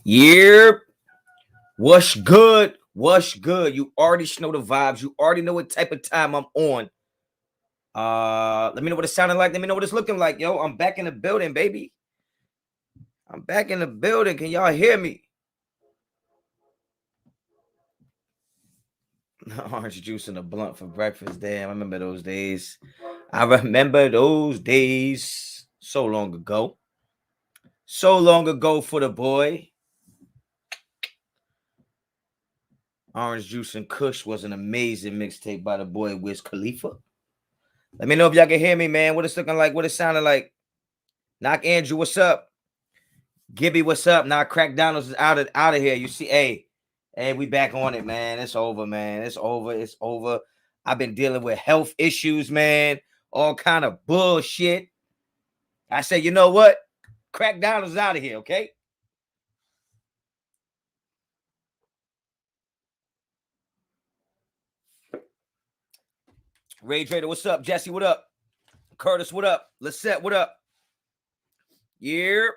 Yep. What's good? What's good? You already know the vibes. You already know what type of time I'm on. Let me know what it sounded like. Let me know what it's looking like, yo. I'm back in the building, baby. I'm back in the building. Can y'all hear me? Orange juice and a blunt for breakfast. Damn, I remember those days. I remember those days so long ago. So long ago for the boy. Orange Juice and Kush was an amazing mixtape by the boy Wiz Khalifa. Let me know if y'all can hear me, man. What it's looking like, what it sounded like. Knock Andrew, what's up? Gibby, what's up? Now Crack Donald's is out of here. You see, hey, we back on it, man. It's over, man. It's over. I've been dealing with health issues, man. All kind of bullshit. I said, you know what? Crack Donald's is out of here, okay? Ray Trader, what's up? Jesse, what up? Curtis, what up? Lisette, what up? Yeah.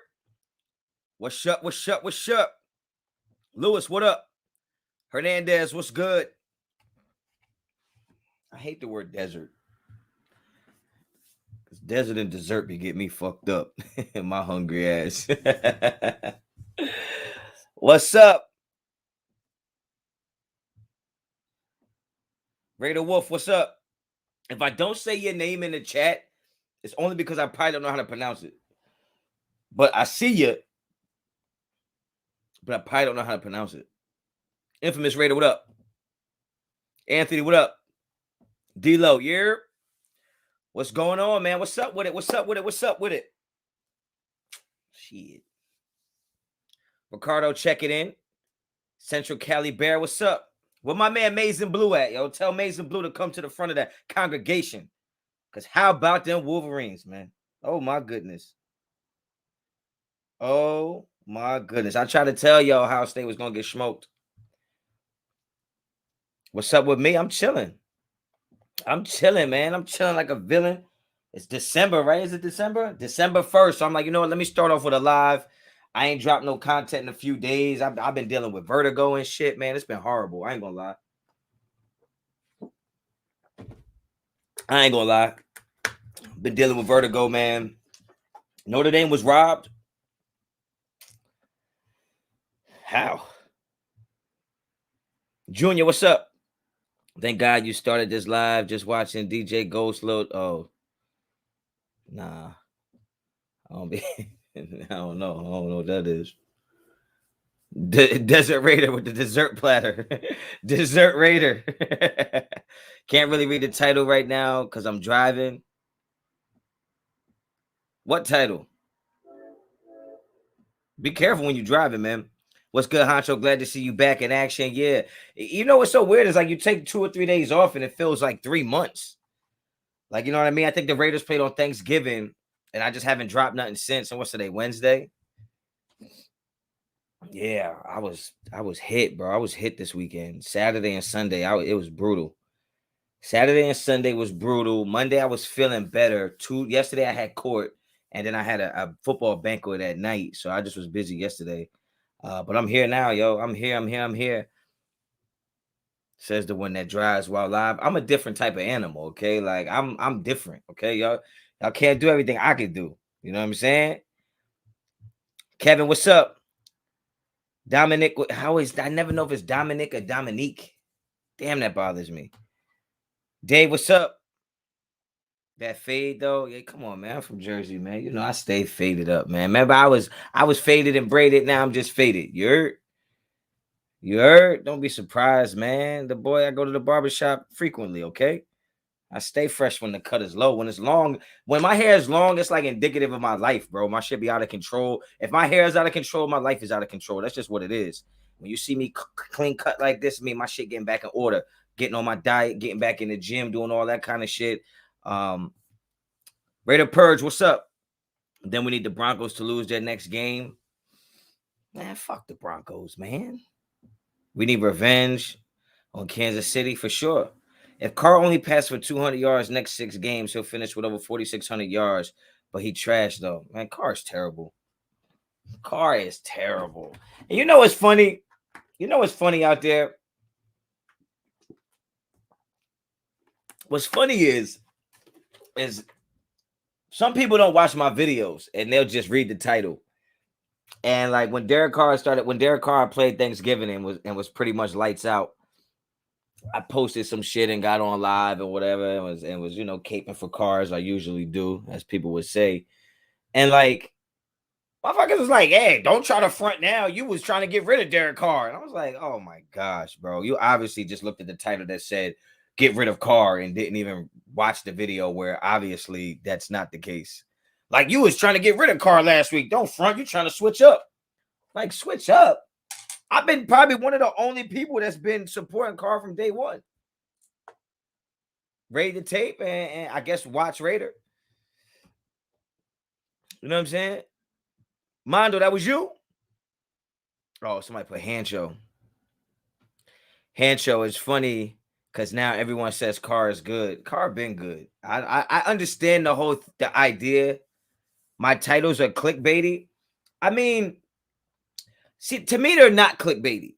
What's up? Lewis, what up? Hernandez, what's good? I hate the word desert. Because desert and dessert be get me fucked up. My hungry ass. What's up? Raider Wolf, what's up? If I don't say your name in the chat, it's only because I probably don't know how to pronounce it. But I see you. But I probably don't know how to pronounce it. Infamous Raider, what up? Anthony, what up? D-Lo, yeah? What's going on, man? What's up with it? Shit. Ricardo, check it in. Central Cali Bear, what's up? Where my man Mason Blue at, yo? Tell Mason Blue to come to the front of that congregation. Because how about them Wolverines, man? Oh, my goodness. I tried to tell y'all Ohio State was going to get smoked. What's up with me? I'm chilling, man. I'm chilling like a villain. It's December, right? Is it December? December 1st. So I'm like, you know what? Let me start off with a live. I ain't dropped no content in a few days. I've been dealing with vertigo and shit, man. It's been horrible. I ain't gonna lie. Been dealing with vertigo, man. Notre Dame was robbed. How? Junior, what's up? Thank God you started this live. Just watching DJ Ghost load. Oh, nah. I don't know. I don't know what that is. Desert Raider with the dessert platter. Dessert Raider. Can't really read the title right now because I'm driving. What title? Be careful when you're driving, man. What's good, Honcho? Glad to see you back in action. Yeah. You know what's so weird is like you take 2 or 3 days off and it feels like 3 months. Like, you know what I mean? I think the Raiders played on Thanksgiving and I just haven't dropped nothing since. And what's today? Wednesday? Yeah, I was hit, bro. I was hit this weekend. Saturday and Sunday, it was brutal. Saturday and Sunday was brutal. Monday I was feeling better. Yesterday I had court, and then I had a football banquet at night, so I just was busy yesterday. But I'm here now, yo. I'm here. Says the one that drives while live. I'm a different type of animal, okay? Like I'm different, okay, y'all. Y'all can't do everything I can do. You know what I'm saying? Kevin, what's up? Dominic, I never know if it's Dominic or Dominique. Damn, that bothers me. Dave, what's up? That fade though, yeah, come on, man. I'm from Jersey, man. You know I stay faded up, man. Remember, I was faded and braided. Now I'm just faded. You heard? Don't be surprised, man. The boy, I go to the barbershop frequently. Okay, I stay fresh when the cut is low. When it's long, when my hair is long, it's like indicative of my life, bro. My shit be out of control. If my hair is out of control, my life is out of control. That's just what it is. When you see me clean cut like this, me my shit getting back in order, getting on my diet, getting back in the gym, doing all that kind of shit. Raider Purge, what's up? Then we need the Broncos to lose their next game. Man, fuck the Broncos, man. We need revenge on Kansas City for sure. If Carr only passed for 200 yards next 6 games, he'll finish with over 4,600 yards. But he trashed, though. Man, Carr's terrible. Carr is terrible. And you know what's funny? You know what's funny out there? What's funny is some people don't watch my videos and they'll just read the title. And like when Derek Carr played Thanksgiving and was pretty much lights out, I posted some shit and got on live and whatever and was caping for Carr, I usually do, as people would say. And like motherfuckers was like, hey, don't try to front now. You was trying to get rid of Derek Carr. And I was like, oh my gosh, bro. You obviously just looked at the title that said get rid of Carr and didn't even watch the video where obviously that's not the case. Like you was trying to get rid of Carr last week. Don't front. You're trying to switch up. Like switch up. I've been probably one of the only people that's been supporting Carr from day one. Raid the tape and I guess watch Raider. You know what I'm saying? Mondo, that was you? Oh, somebody put Honcho. Honcho is funny because now everyone says Carr is good. Carr been good. I understand the idea. My titles are clickbaity. I mean, see, to me, they're not clickbaity.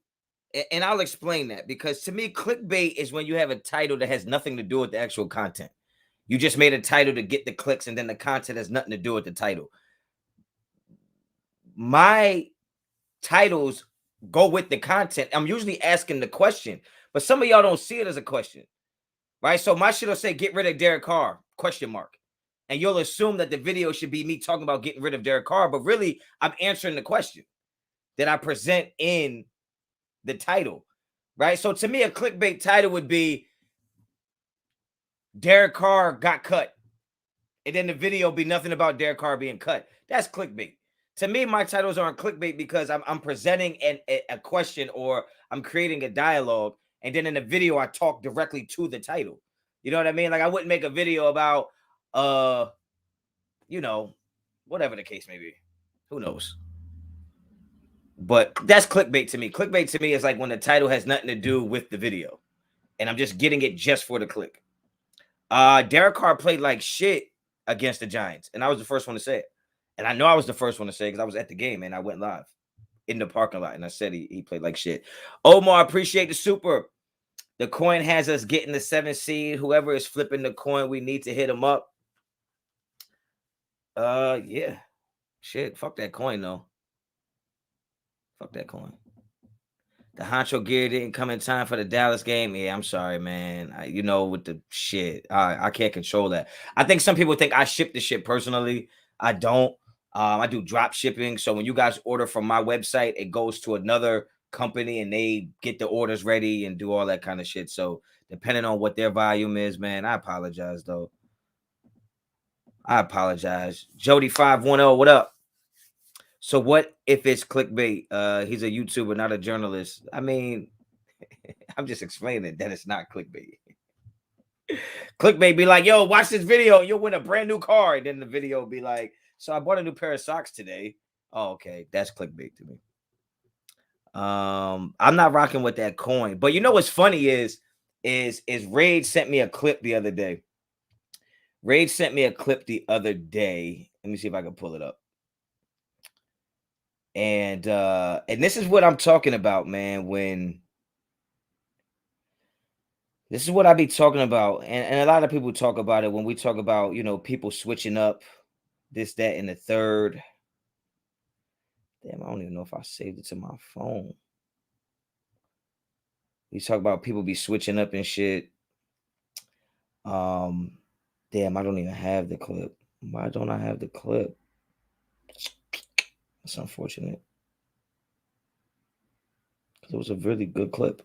And I'll explain that because to me, clickbait is when you have a title that has nothing to do with the actual content. You just made a title to get the clicks, and then the content has nothing to do with the title. My titles go with the content. I'm usually asking the question, but some of y'all don't see it as a question, right? So my shit will say, get rid of Derek Carr, ? And you'll assume that the video should be me talking about getting rid of Derek Carr, but really I'm answering the question that I present in the title, right? So to me, a clickbait title would be Derek Carr got cut. And then the video be nothing about Derek Carr being cut. That's clickbait. To me, my titles aren't clickbait because I'm presenting a question or I'm creating a dialogue. And then in the video, I talk directly to the title. You know what I mean? Like I wouldn't make a video about, whatever the case may be. Who knows? But that's clickbait to me. Clickbait to me is like when the title has nothing to do with the video. And I'm just getting it just for the click. Derek Carr played like shit against the Giants. And I was the first one to say it. And I know I was the first one to say it because I was at the game and I went live in the parking lot. And I said he played like shit. Omar, appreciate the super. The coin has us getting the 7th seed. Whoever is flipping the coin, we need to hit him up. Yeah. Shit, fuck that coin, though. Fuck that coin. The Honcho gear didn't come in time for the Dallas game. Yeah, I'm sorry, man. With the shit, I can't control that. I think some people think I ship the shit personally. I don't. I do drop shipping. So when you guys order from my website, it goes to another company and they get the orders ready and do all that kind of shit. So depending on what their volume is, man, I apologize, though. I apologize. Jody510, what up? So what if it's clickbait? He's a YouTuber, not a journalist. I mean, I'm just explaining that it's not clickbait. Clickbait be like, yo, watch this video. You'll win a brand new car. And then the video be like, so I bought a new pair of socks today. Oh, okay. That's clickbait to me. I'm not rocking with that coin. But you know what's funny is Raid sent me a clip the other day. Let me see if I can pull it up. And this is what I'm talking about, man. This is what I be talking about. And a lot of people talk about it when we talk about, people switching up this, that, and the third. Damn, I don't even know if I saved it to my phone. We talk about people be switching up and shit. Damn, I don't even have the clip. Why don't I have the clip? That's unfortunate. Because it was a really good clip.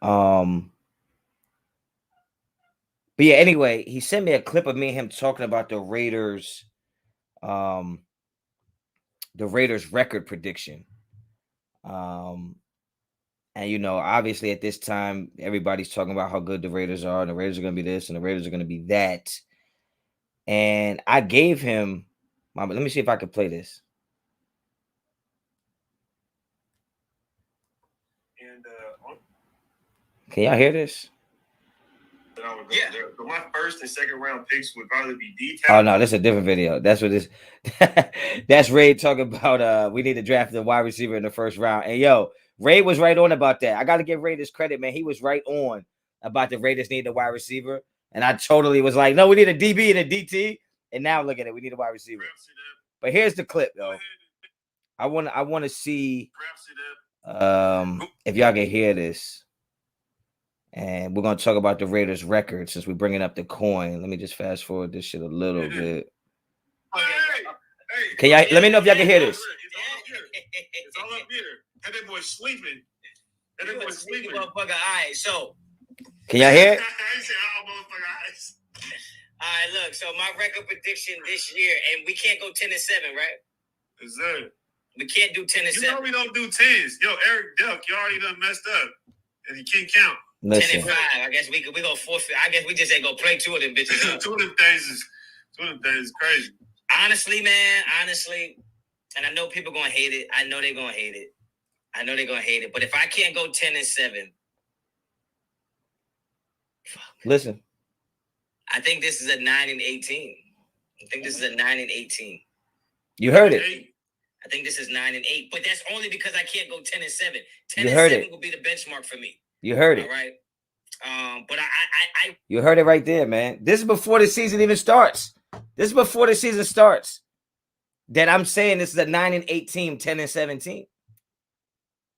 But yeah, anyway, he sent me a clip of me and him talking about the Raiders record prediction. And obviously at this time, everybody's talking about how good the Raiders are, and the Raiders are going to be this, and the Raiders are going to be that. And I gave him let me see if I can play this. And can y'all hear this? Yeah. But my first and second round picks would probably be D. Oh no, that's a different video. That's what this. That's Ray talking about. We need to draft the wide receiver in the first round. And yo, Ray was right on about that. I got to give Ray this credit, man. He was right on about the Raiders need a wide receiver, and I totally was like, no, we need a DB and a DT. And now look at it, we need a wide receiver. But here's the clip, though. I want to see if y'all can hear this. And we're going to talk about the Raiders record since we're bringing up the coin. Let me just fast forward this shit a little bit. Can y'all let me know if y'all can hear this? It's all up here. That boy sleeping. That boy sleeping. Motherfucker. All right, so. Can y'all hear it? All right, look. So my record prediction this year, and we can't go 10-7, right? Is that? We can't do 10-7. You know we don't do 10s. Yo, Eric Duck, you already done messed up, and you can't count. Listen. 10-5. I guess we go forfeit. I guess we just ain't gonna play two of them bitches. Two of them things is crazy. Honestly, man. And I know people gonna hate it. I know they're gonna hate it. But if I can't go 10-7, listen. I think this is a 9-18. You heard it. I think this is 9-8. But that's only because I can't go 10-7. 10-7 will be the benchmark for me. You heard it. All right. But I you heard it right there, man. This is before the season even starts. That I'm saying this is a 9-8 team, 10-17.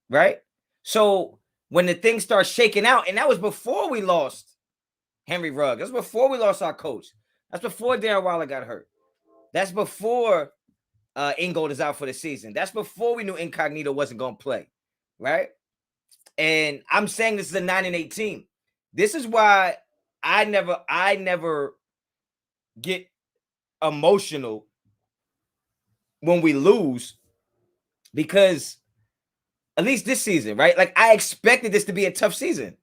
Right? So when the thing starts shaking out, and that was before we lost Henry Ruggs. That's before we lost our coach. That's before Darren Waller got hurt. That's before Ingold is out for the season. That's before we knew Incognito wasn't going to play. Right? And I'm saying this is a 9-8 team. This is why I never get emotional when we lose, because at least this season, right? Like I expected this to be a tough season.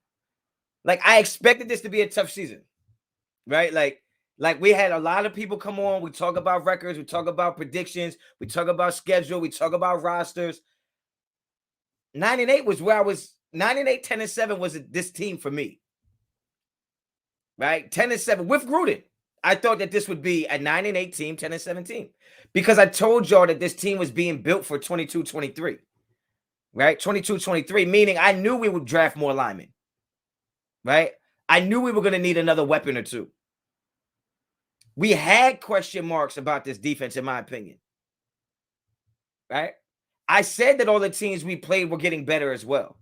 Right? Like we had a lot of people come on. We talk about records. We talk about predictions. We talk about schedule. We talk about rosters. 9-8 was where I was. 9-8, 10-7 was this team for me. Right? 10-7 with Gruden. I thought that this would be a 9-8 team, 10-17. Because I told y'all that this team was being built for 22-23. Right? 22-23, meaning I knew we would draft more linemen. Right? I knew we were going to need another weapon or two. We had question marks about this defense, in my opinion. Right? I said that all the teams we played were getting better as well.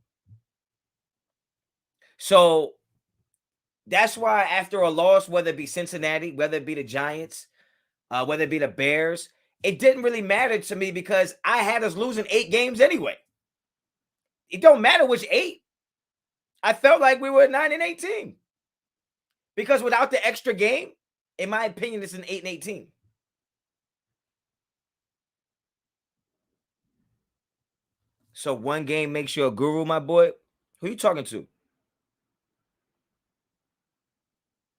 So that's why after a loss, whether it be Cincinnati, whether it be the Giants, whether it be the Bears, it didn't really matter to me because I had us losing 8 games anyway. It don't matter which 8. I felt like we were a 9-8 team. Because without the extra game, in my opinion, it's an 8-8 team. So one game makes you a guru, my boy. Who you talking to?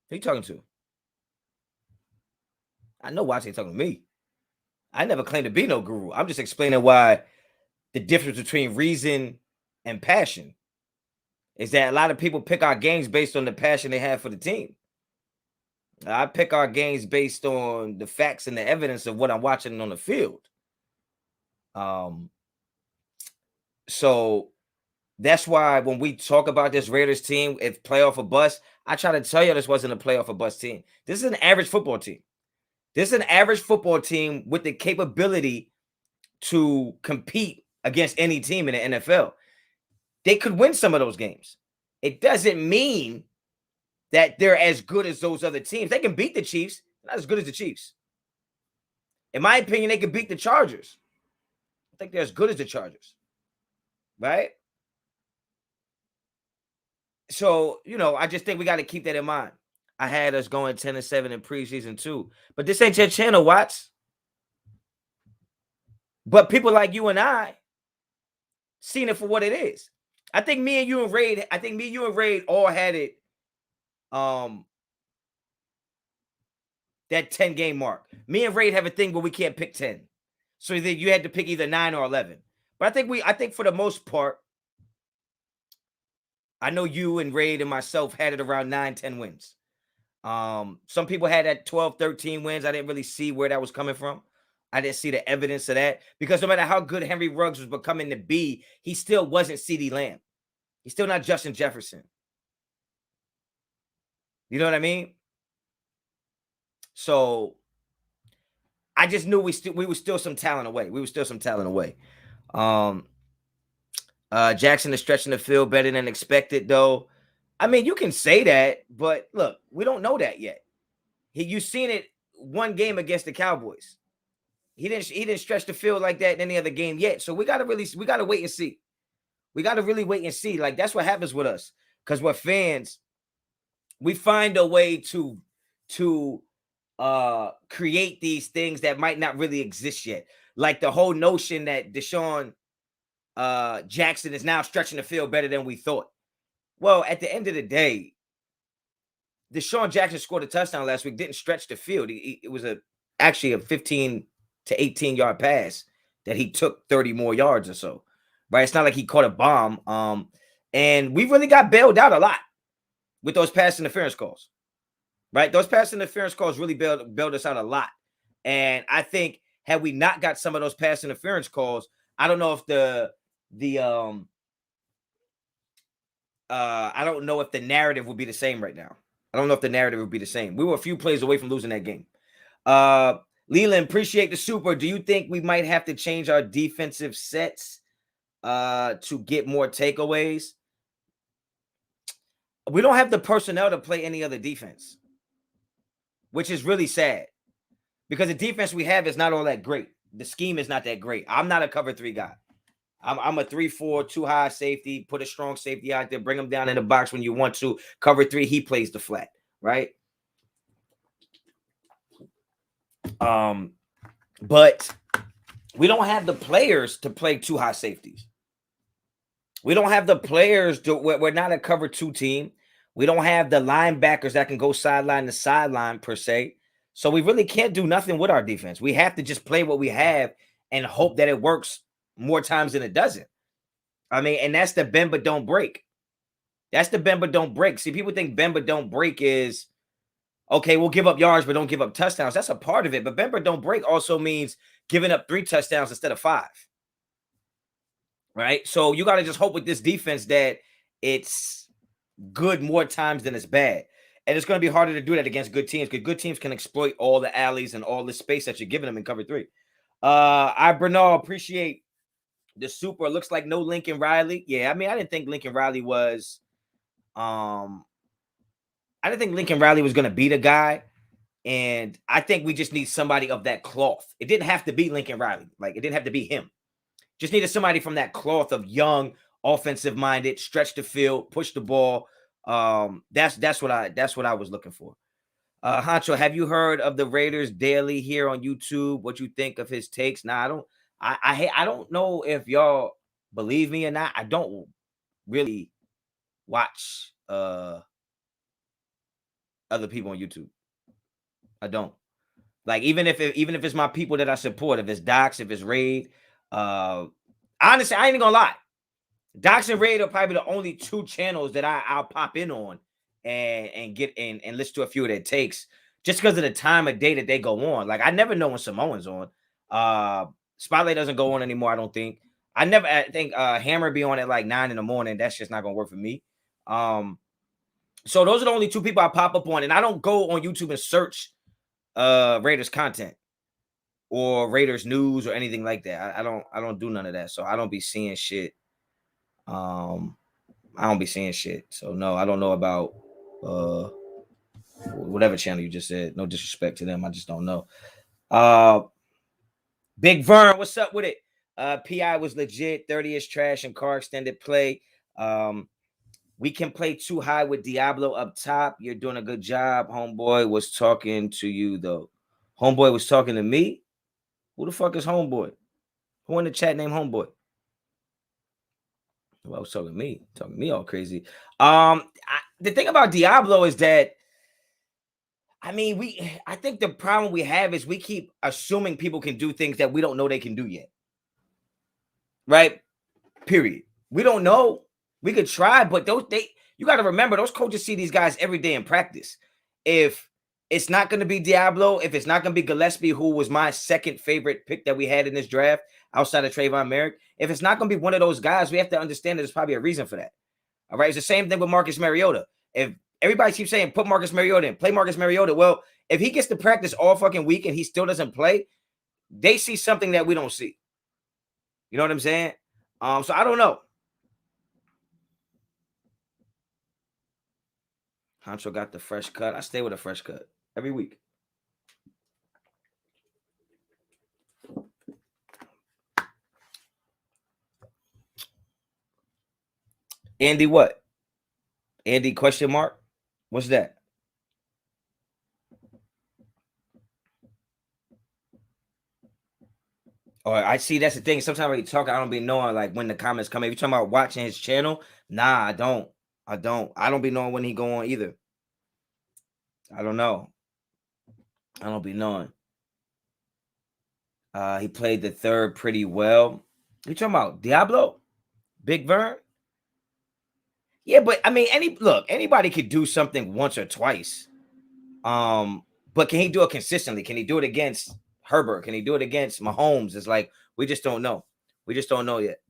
Who you talking to? I know Watson ain't talking to me. I never claimed to be no guru. I'm just explaining why the difference between reason and passion is that a lot of people pick our games based on the passion they have for the team. I pick our games based on the facts and the evidence of what I'm watching on the field. So that's why when we talk about this Raiders team, if playoff or bust, I try to tell you this wasn't a playoff or bust team. This is an average football team. This is an average football team with the capability to compete against any team in the NFL. They could win some of those games. It doesn't mean that they're as good as those other teams. They can beat the Chiefs, not as good as the Chiefs. In my opinion, they could beat the Chargers. I think they're as good as the Chargers. Right? So, I just think we got to keep that in mind. I had us going 10-7 in preseason too. But this ain't your channel, Watts. But people like you and I seen it for what it is. I think me and you and Raid all had it that 10-game mark. Me and Raid have a thing where we can't pick 10. So that you had to pick either 9 or 11. But I think for the most part, I know you and Raid and myself had it around 9-10 wins. Some people had that 12-13 wins. I didn't really see where that was coming from. I didn't see the evidence of that because no matter how good Henry Ruggs was becoming to be, he still wasn't CeeDee Lamb. He's still not Justin Jefferson. You know what I mean? So I just knew we were still some talent away. We were still some talent away. Jackson is stretching the field better than expected, though. I mean, you can say that, but look, we don't know that yet. You've seen it one game against the Cowboys. He didn't stretch the field like that in any other game yet. So we gotta wait and see. We gotta really wait and see. Like, that's what happens with us. Because we're fans, we find a way to create these things that might not really exist yet. Like the whole notion that Deshaun Jackson is now stretching the field better than we thought. Well, at the end of the day, Deshaun Jackson scored a touchdown last week, didn't stretch the field. It was actually a 15 to 18 yard pass that he took 30 more yards or so. Right? It's not like he caught a bomb. And we really got bailed out a lot with those pass interference calls. Right? Those pass interference calls really bailed us out a lot. And I think had we not got some of those pass interference calls, I don't know if I don't know if the narrative would be the same right now. I don't know if the narrative would be the same. We were a few plays away from losing that game. Leland, appreciate the super. Do you think we might have to change our defensive sets to get more takeaways? We don't have the personnel to play any other defense, which is really sad because the defense we have is not all that great. The scheme is not that great. I'm not a cover 3 guy. I'm a 3-4, 2 high safety, put a strong safety out there, bring him down in the box when you want to. Cover 3, he plays the flat, right? But we don't have the players to play 2 high safeties. We don't have the players we're not a cover 2 team. We don't have the linebackers that can go sideline to sideline per se. So we really can't do nothing with our defense. We have to just play what we have and hope that it works more times than it doesn't. I mean, and that's the bend but don't break. That's the bend but don't break. See, people think bend but don't break is, okay, we'll give up yards but don't give up touchdowns. That's a part of it. But bend but don't break also means giving up 3 touchdowns instead of 5. Right? So you got to just hope with this defense that it's good more times than it's bad. And it's going to be harder to do that against good teams because good teams can exploit all the alleys and all the space that you're giving them in cover 3. Bernal, appreciate the super. Looks like no Lincoln Riley. Yeah, I mean, I didn't think Lincoln Riley was going to be the guy. And I think we just need somebody of that cloth. It didn't have to be Lincoln Riley. Like, it didn't have to be him. Just needed somebody from that cloth of young, offensive-minded, stretch the field, push the ball. That's what I was looking for. Honcho, have you heard of the Raiders Daily here on YouTube? What you think of his takes? Nah, I don't know if y'all believe me or not. I don't really watch other people on YouTube. I don't. Like, even if it's my people that I support, if it's Docs, if it's Raid, honestly, I ain't gonna lie. Docs and Raid are probably the only 2 channels that I'll pop in on and get and listen to a few of their takes just because of the time of day that they go on. Like, I never know when Samoan's on. Spotlight doesn't go on anymore, I don't think. I think Hammer be on at like 9 in the morning. That's just not gonna work for me. So those are the only 2 people I pop up on, and I don't go on YouTube and search Raiders content or Raiders news or anything like that. I don't do none of that. So I don't be seeing shit. I don't be seeing shit. So no, I don't know about whatever channel you just said. No disrespect to them. I just don't know. Big Vern, what's up with it? PI was legit. 30 is trash and Carr extended play. We can play too high with Diablo up top. You're doing a good job. Homeboy was talking to you, though. Homeboy was talking to me? Who the fuck is Homeboy? Who in the chat named Homeboy? Well, I was talking to me all crazy. The thing about Diablo is that, I mean, I think the problem we have is we keep assuming people can do things that we don't know they can do yet. Right? Period. We don't know. We could try, but you got to remember, those coaches see these guys every day in practice. If it's not going to be Diablo, if it's not going to be Gillespie, who was my second favorite pick that we had in this draft outside of Trayvon Merrick, if it's not going to be one of those guys, we have to understand that there's probably a reason for that. All right, it's the same thing with Marcus Mariota. If everybody keeps saying put Marcus Mariota in, play Marcus Mariota, well, if he gets to practice all fucking week and he still doesn't play, they see something that we don't see. You know what I'm saying? So I don't know. Honcho got the fresh cut. I stay with a fresh cut every week. Andy what? Andy question mark? What's that? Oh, I see. That's the thing. Sometimes when you talk, I don't be knowing like when the comments come in. If you're talking about watching his channel, nah, I don't. I don't be knowing when he go on either. I don't know. I don't be knowing. He played the third pretty well. You talking about Diablo? Big Vern? Yeah, but I mean, anybody could do something once or twice. But can he do it consistently? Can he do it against Herbert? Can he do it against Mahomes? It's like we just don't know. We just don't know yet.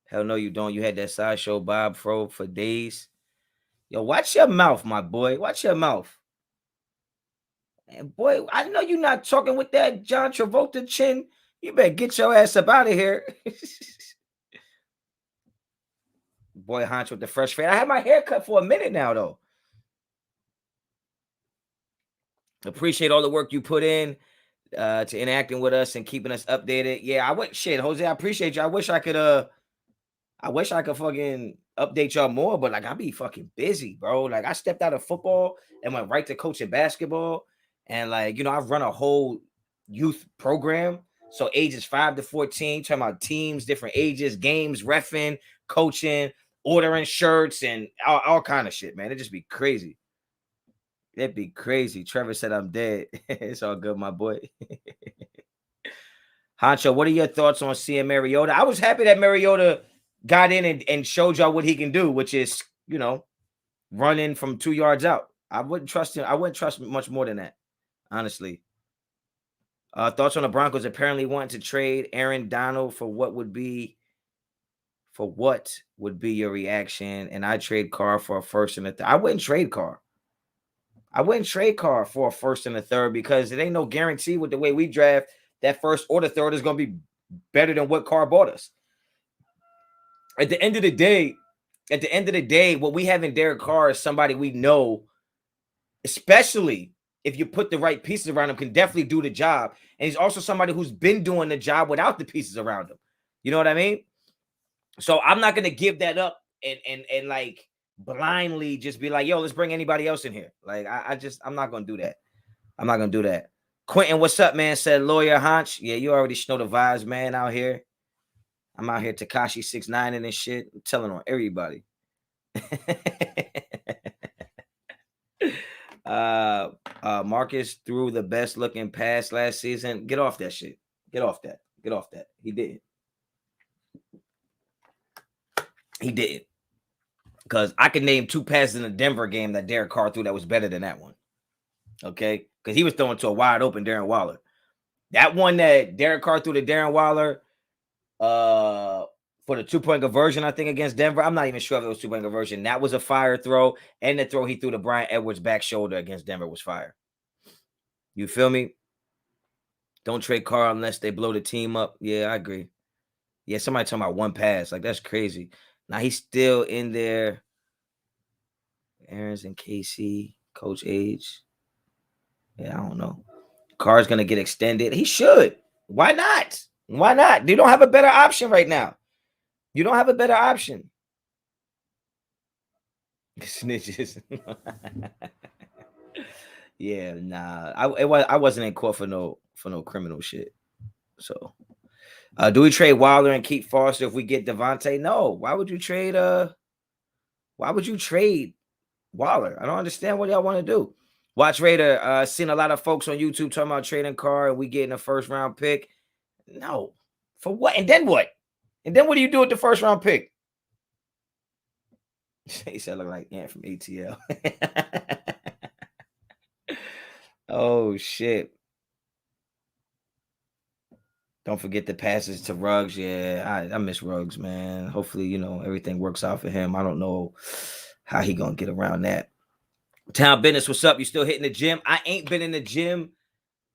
Hell no, you don't. You had that sideshow Bob Fro for days. Yo, watch your mouth, my boy. Watch your mouth. And boy, I know you're not talking with that John Travolta chin. You better get your ass up out of here. Boy, Honcho with the fresh fade. I had my hair cut for a minute now, though. Appreciate all the work you put in to interacting with us and keeping us updated. Yeah, Jose, I appreciate you. I wish I could fucking update y'all more, but like I be fucking busy, bro. Like I stepped out of football and went right to coaching basketball. And like, you know, I've run a whole youth program. So ages 5 to 14, talking about teams, different ages, games, reffing, coaching, ordering shirts, and all kind of shit, man. It just be crazy. It'd be crazy. Trevor said I'm dead. It's all good, my boy. Honcho, what are your thoughts on seeing Mariota? I was happy that Mariota got in and showed y'all what he can do, which is, you know, running from 2 yards out. I wouldn't trust him. I wouldn't trust much more than that, honestly. Thoughts on the Broncos apparently wanting to trade Aaron Donald for what would be your reaction? And I trade Carr for a first and a third. I wouldn't trade Carr. I wouldn't trade Carr for a first and a third because it ain't no guarantee with the way we draft that first or the third is going to be better than what Carr bought us. At the end of the day, what we have in Derek Carr is somebody we know, especially if you put the right pieces around him, can definitely do the job. And he's also somebody who's been doing the job without the pieces around him. You know what I mean? So I'm not going to give that up and like blindly just be like, yo, let's bring anybody else in here. Like, I'm not going to do that. I'm not going to do that. Quentin, what's up, man? Said Lawyer Honch. Yeah, you already know the vibes, man, out here. I'm out here Tekashi 6ix9ine and this shit. I'm telling on everybody. Marcus threw the best looking pass last season. Get off that shit. Get off that. He didn't. Because I could name 2 passes in the Denver game that Derek Carr threw that was better than that one. Okay? Because he was throwing to a wide open Darren Waller. That one that Derek Carr threw to Darren Waller for the 2-point conversion, I think, against Denver. I'm not even sure if it was 2-point conversion. That was a fire throw. And the throw he threw to Bryan Edwards back shoulder against Denver was fire. You feel me? Don't trade Carr unless they blow the team up. Yeah, I agree. Yeah, somebody talking about one pass. Like, that's crazy. Now he's still in there. Aaron's and KC, Coach Age. Yeah, I don't know. Carr's going to get extended. He should. Why not? Why not? You don't have a better option right now. You don't have a better option. Snitches. Yeah, nah. I wasn't in court for no criminal shit. So, do we trade Wilder and keep Foster if we get Devontae? No. Why would you trade Wilder? I don't understand what y'all want to do. Watch Raider. Seen a lot of folks on YouTube talking about trading Carr and we getting a first round pick. No. For what? And then what? And then what do you do with the first round pick? He said, "Look like Ant from ATL." Oh shit! Don't forget the passes to Ruggs. Yeah, I miss Ruggs, man. Hopefully, everything works out for him. I don't know how he gonna get around that. Town Business, what's up? You still hitting the gym? I ain't been in the gym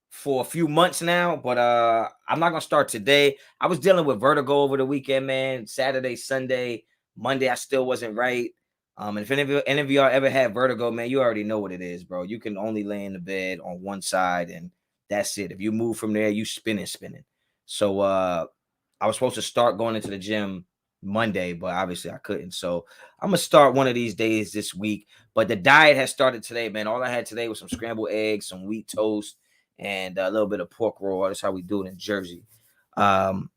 for a few months now, but I'm not gonna start today. I was dealing with vertigo over the weekend, man. Saturday, Sunday, Monday, I still wasn't right. And if any of y'all ever had vertigo, man, you already know what it is, bro. You can only lay in the bed on one side, and that's it. If you move from there, you spinning. So I was supposed to start going into the gym Monday, but obviously I couldn't. So I'm gonna start one of these days this week. But the diet has started today, man. All I had today was some scrambled eggs, some wheat toast, and a little bit of pork roll. That's how we do it in Jersey. You know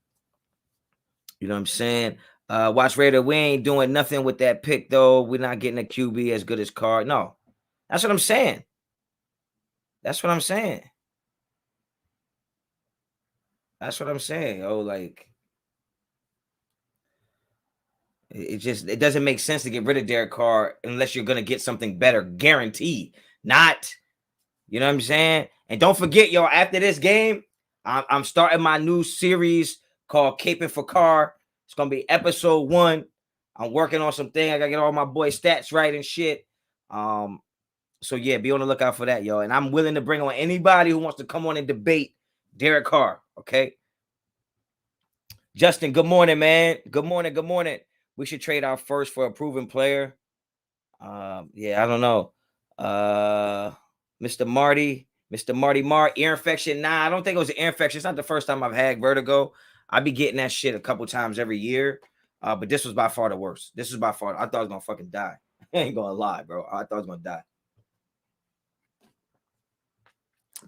what I'm saying? Watch Raider, we ain't doing nothing with that pick, though. We're not getting a QB as good as Carr. No, that's what I'm saying. That's what I'm saying. That's what I'm saying. Oh, like it doesn't make sense to get rid of Derek Carr unless you're gonna get something better, guaranteed. Not, you know what I'm saying? And don't forget, y'all, after this game, I'm starting my new series called Caping for Carr. It's gonna be episode 1. I'm working on some thing. I gotta get all my boy stats right and shit. So yeah, be on the lookout for that, y'all. And I'm willing to bring on anybody who wants to come on and debate Derek Carr. Okay. Justin, good morning, man. Good morning. Good morning. We should trade our first for a proven player. Yeah, I don't know. Mr. Marty Marr, ear infection. Nah, I don't think it was an ear infection. It's not the first time I've had vertigo. I be getting that shit a couple times every year. But this was by far the worst. This was by far. I thought I was gonna fucking die. I ain't gonna lie, bro. I thought I was gonna die.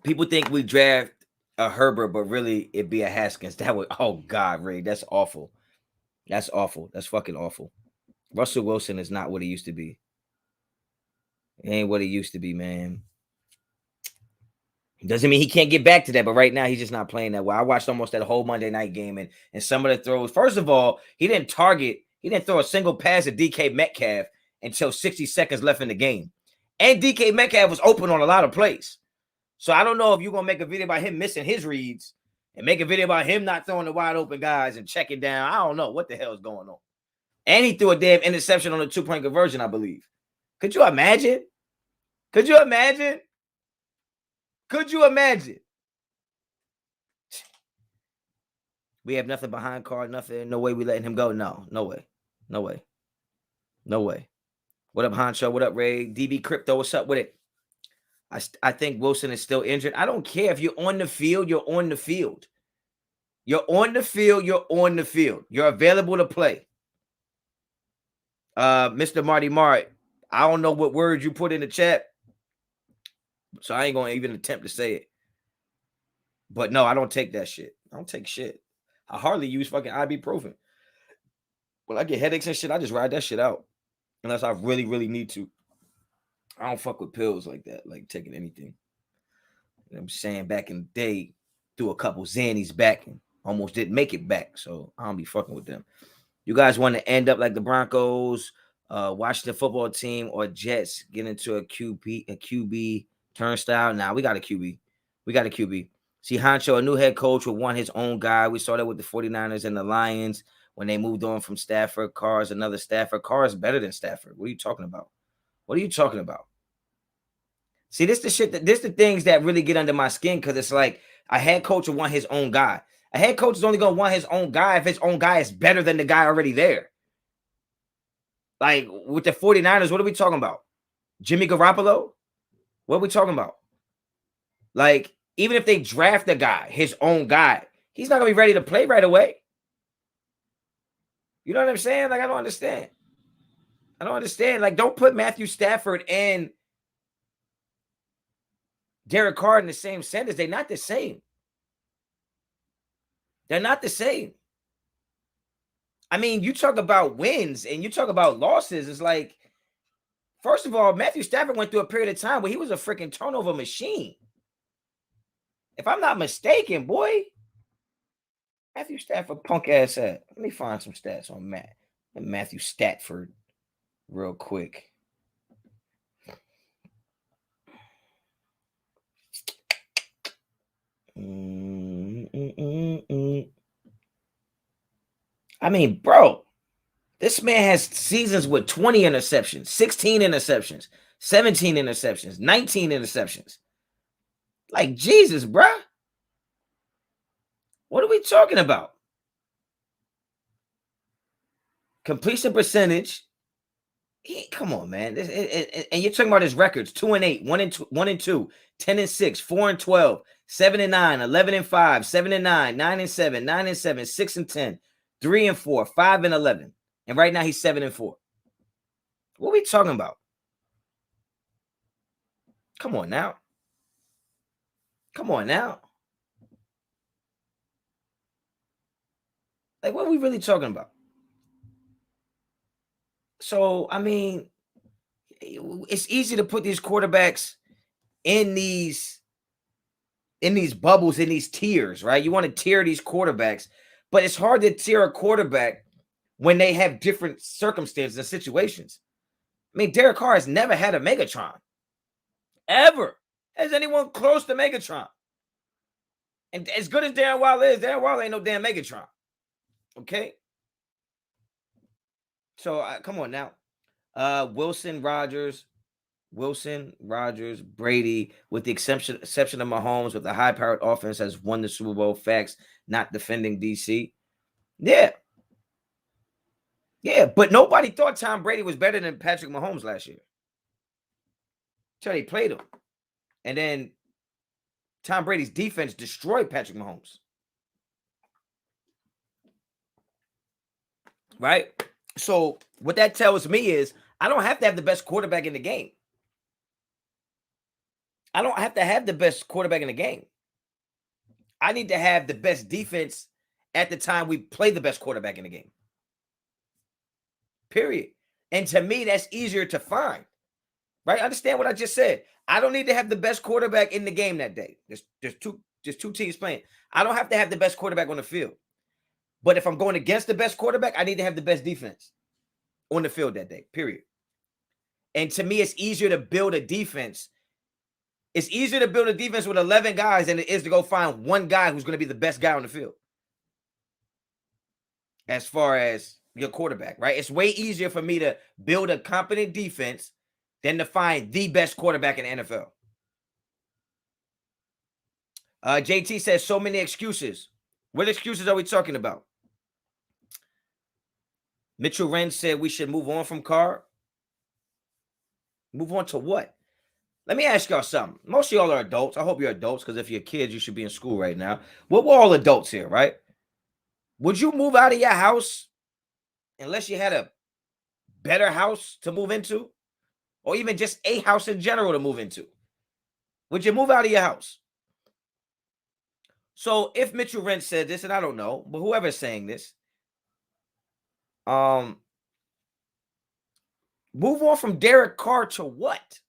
People think we draft a Herbert, but really it'd be a Haskins. That would, oh God, Ray, that's awful. That's awful. That's fucking awful. Russell Wilson is not what he used to be. It ain't what he used to be, man. Doesn't mean he can't get back to that, but right now he's just not playing that well. I watched almost that whole Monday night game, and some of the throws. First of all, he didn't throw a single pass at DK Metcalf until 60 seconds left in the game. And DK Metcalf was open on a lot of plays. So I don't know if you're gonna make a video about him missing his reads and make a video about him not throwing the wide open guys and checking down. I don't know what the hell is going on. And he threw a damn interception on the 2-point conversion, I believe. Could you imagine? Could you imagine? Could you imagine? We have nothing behind Carr, nothing. No way we letting him go. No way. No way. No way. What up, Honcho? What up, Ray? DB Crypto, what's up with it? I think Wilson is still injured. I don't care if you're on the field, you're on the field. You're on the field, you're on the field. You're available to play. Mr. Marty Mart, I don't know what words you put in the chat, so I ain't gonna even attempt to say it. But no, I don't take that shit. I don't take shit. I hardly use fucking ibuprofen. When I get headaches and shit, I just ride that shit out. Unless I really, really need to. I don't fuck with pills like that, like taking anything. You know what I'm saying? Back in the day, threw a couple Xannies back and almost didn't make it back. So I don't be fucking with them. You guys want to end up like the Broncos, Washington football team, or Jets get into a QB turnstile? Nah, we got a QB. We got a QB. See, Honcho, a new head coach will want his own guy. We saw that with the 49ers and the Lions when they moved on from Stafford. Carr is another Stafford. Carr is better than Stafford. What are you talking about? What are you talking about? See, this the things that really get under my skin, because it's like a head coach will want his own guy. A head coach is only going to want his own guy if his own guy is better than the guy already there. Like with the 49ers, what are we talking about? Jimmy Garoppolo? What are we talking about? Like, even if they draft a guy, his own guy, he's not going to be ready to play right away. You know what I'm saying? Like, I don't understand. Like, don't put Matthew Stafford and Derek Carr in the same sentence. They're not the same. They're not the same. I mean, you talk about wins and you talk about losses. It's like, first of all, Matthew Stafford went through a period of time where he was a freaking turnover machine. If I'm not mistaken, boy, Matthew Stafford punk ass at? Let me find some stats on Matthew Stafford real quick. I mean, bro, this man has seasons with 20 interceptions, 16 interceptions, 17 interceptions, 19 interceptions. Like, Jesus, bro. What are we talking about? Completion percentage. Come on, man. And you're talking about his records: 2-8, 1-2, 10-6, 4-12, 7-9, 11-5, 7-9, 9-7, 9-7, 6-10, 3-4, 5-11. And right now he's 7-4. What are we talking about? Come on now. Come on now. Like, what are we really talking about? So, I mean, it's easy to put these quarterbacks in these bubbles, in these tiers, right? You want to tier these quarterbacks, but it's hard to tier a quarterback when they have different circumstances and situations. I mean, Derek Carr has never had a Megatron. Ever. Has anyone close to Megatron? And as good as Darren Waller is, Darren Waller ain't no damn Megatron. Okay? So, come on now. Wilson, Rodgers, Brady, with the exception of Mahomes, with the high-powered offense, has won the Super Bowl. Facts, not defending DC. Yeah. Yeah, but nobody thought Tom Brady was better than Patrick Mahomes last year. So they played him. And then Tom Brady's defense destroyed Patrick Mahomes. Right? So what that tells me is I don't have to have the best quarterback in the game. I don't have to have the best quarterback in the game. I need to have the best defense at the time we play the best quarterback in the game. Period. And to me, that's easier to find. Right? Understand what I just said. I don't need to have the best quarterback in the game that day. There's two teams playing. I don't have to have the best quarterback on the field. But if I'm going against the best quarterback, I need to have the best defense on the field that day. Period. And to me, it's easier to build a defense. It's easier to build a defense with 11 guys than it is to go find one guy who's going to be the best guy on the field. As far as your quarterback, right? It's way easier for me to build a competent defense than to find the best quarterback in the NFL. JT says so many excuses. What excuses are we talking about? Mitchell Wren said we should move on from Carr. Move on to what? Let me ask y'all something. Most of y'all are adults. I hope you're adults, because if you're kids, you should be in school right now. We're all adults here, right? Would you move out of your house unless you had a better house to move into? Or even just a house in general to move into? Would you move out of your house? So if Mitchell Wren said this, and I don't know, but whoever's saying this, move on from Derek Carr to what?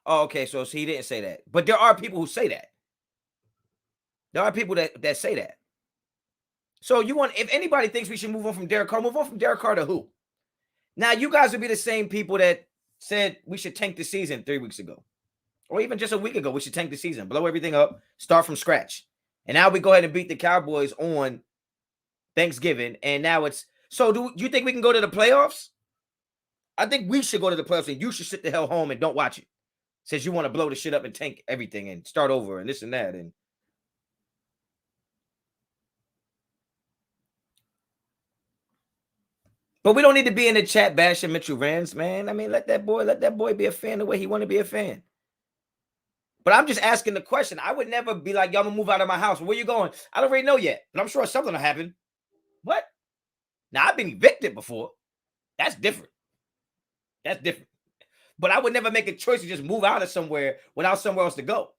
Oh, okay, so he didn't say that. But there are people who say that. There are people that say that. So if anybody thinks we should move on from Derek Carr, move on from Derek Carr to who? Now, you guys would be the same people that said we should tank the season 3 weeks ago. Or even just a week ago, we should tank the season, blow everything up, start from scratch. And now we go ahead and beat the Cowboys on Thanksgiving. And now it's... So do you think we can go to the playoffs? I think we should go to the playoffs, and you should sit the hell home and don't watch it. Since you want to blow the shit up and tank everything and start over and this and that. But we don't need to be in the chat bashing Mitchell Wren's, man. I mean, let that boy be a fan the way he want to be a fan. But I'm just asking the question. I would never be like, y'all gonna move out of my house. Where you going? I don't really know yet, but I'm sure something will happen. What? Now, I've been evicted before. That's different. That's different. But I would never make a choice to just move out of somewhere without somewhere else to go.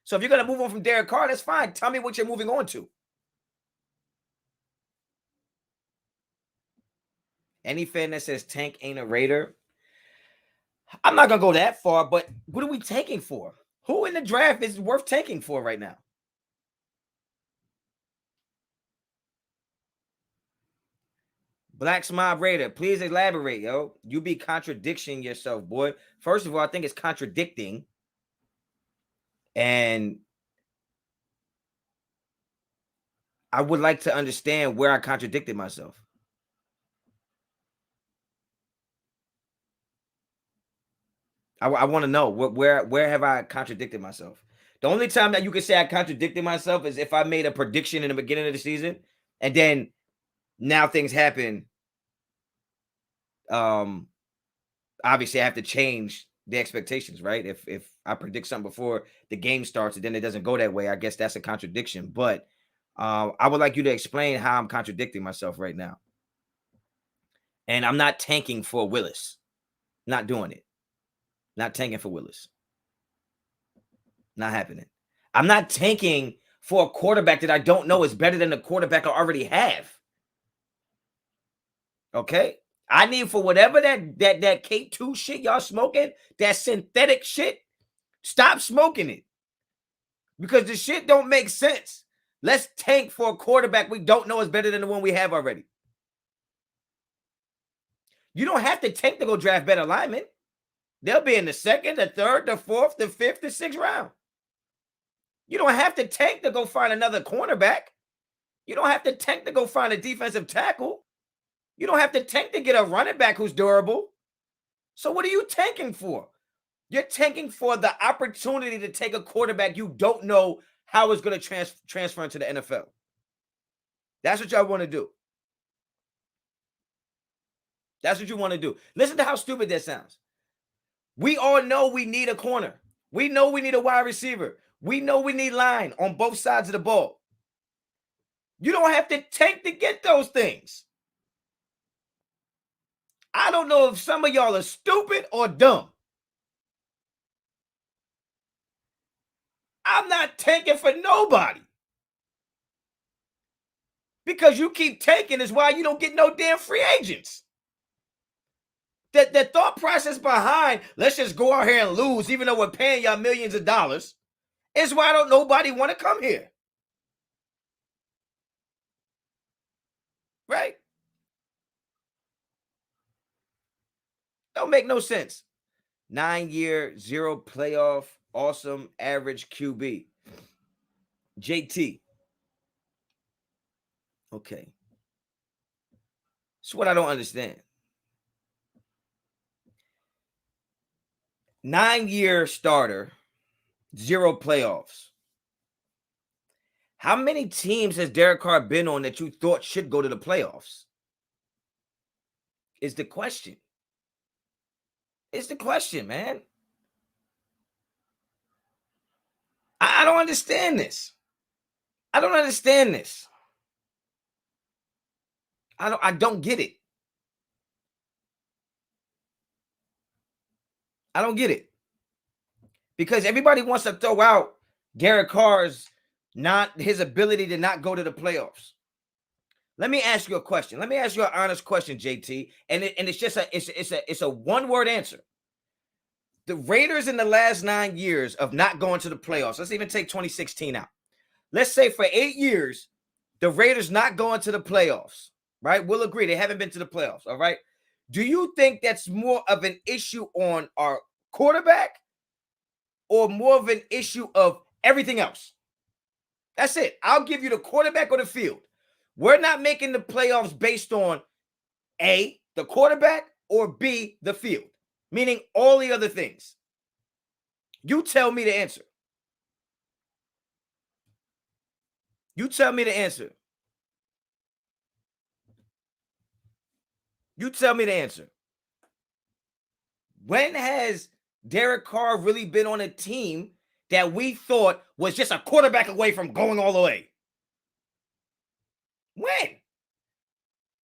So if you're going to move on from Derek Carr, that's fine. Tell me what you're moving on to. Any fan that says Tank ain't a Raider, I'm not going to go that far, but what are we tanking for? Who in the draft is worth tanking for right now? Black Mob Raider, please elaborate, yo. You be contradicting yourself, boy. First of all, I think it's contradicting. And I would like to understand where I contradicted myself. I want to know where have I contradicted myself? The only time that you can say I contradicted myself is if I made a prediction in the beginning of the season, and then now things happen. Obviously I have to change the expectations, right? If I predict something before the game starts and then it doesn't go that way, I guess that's a contradiction. But I would like you to explain how I'm contradicting myself right now. And I'm not tanking for Willis. Not doing it. Not tanking for Willis. Not happening. I'm not tanking for a quarterback that I don't know is better than the quarterback I already have. Okay? I need for whatever that K2 shit y'all smoking, that synthetic shit, stop smoking it. Because the shit don't make sense. Let's tank for a quarterback we don't know is better than the one we have already. You don't have to tank to go draft better linemen. They'll be in the second, the third, the fourth, the fifth, the sixth round. You don't have to tank to go find another cornerback. You don't have to tank to go find a defensive tackle. You don't have to tank to get a running back who's durable. So what are you tanking for? You're tanking for the opportunity to take a quarterback you don't know how it's going to transfer into the NFL. That's what y'all want to do. That's what you want to do. Listen to how stupid that sounds. We all know we need a corner. We know we need a wide receiver. We know we need line on both sides of the ball. You don't have to tank to get those things. I don't know if some of y'all are stupid or dumb. I'm not tanking for nobody. Because you keep tanking is why you don't get no damn free agents. The thought process behind, let's just go out here and lose, even though we're paying y'all millions of dollars, is why don't nobody want to come here. Right? Don't make no sense. 9-year, 0 playoff, awesome average QB. JT. Okay. That's what I don't understand. 9-year starter, 0 playoffs. How many teams has Derek Carr been on that you thought should go to the playoffs? Is the question. It's the question, man. I don't understand this. I don't understand this. I don't get it. I don't get it. Because everybody wants to throw out Derek Carr's his ability to not go to the playoffs. Let me ask you a question. Let me ask you an honest question, JT. And it's just a one-word answer. The Raiders in the last 9 years of not going to the playoffs, let's even take 2016 out. Let's say for 8 years, the Raiders not going to the playoffs, right? We'll agree they haven't been to the playoffs, all right? Do you think that's more of an issue on our quarterback or more of an issue of everything else? That's it. I'll give you the quarterback or the field. We're not making the playoffs based on A, the quarterback, or B, the field, meaning all the other things. You tell me the answer. You tell me the answer. You tell me the answer. When has Derek Carr really been on a team that we thought was just a quarterback away from going all the way?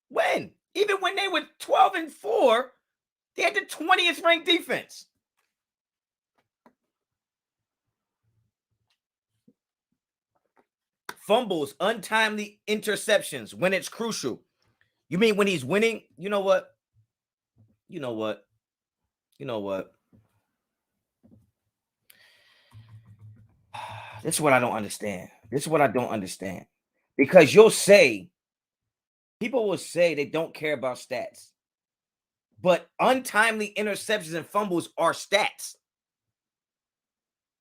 When? Even when they were 12-4, they had the 20th ranked defense. Fumbles, untimely interceptions when it's crucial. You mean when he's winning? You know what? This is what I don't understand. Because you'll say People will say they don't care about stats, but untimely interceptions and fumbles are stats.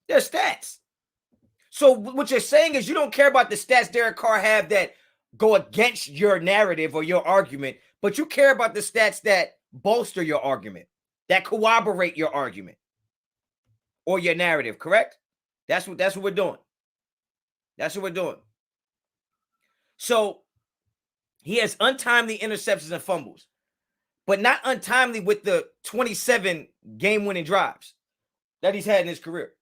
They're stats. So what you're saying is you don't care about the stats Derek Carr have that go against your narrative or your argument, but you care about the stats that bolster your argument, that corroborate your argument or your narrative, correct? That's what we're doing. That's what we're doing. So he has untimely interceptions and fumbles, but not untimely with the 27 game-winning drives that he's had in his career.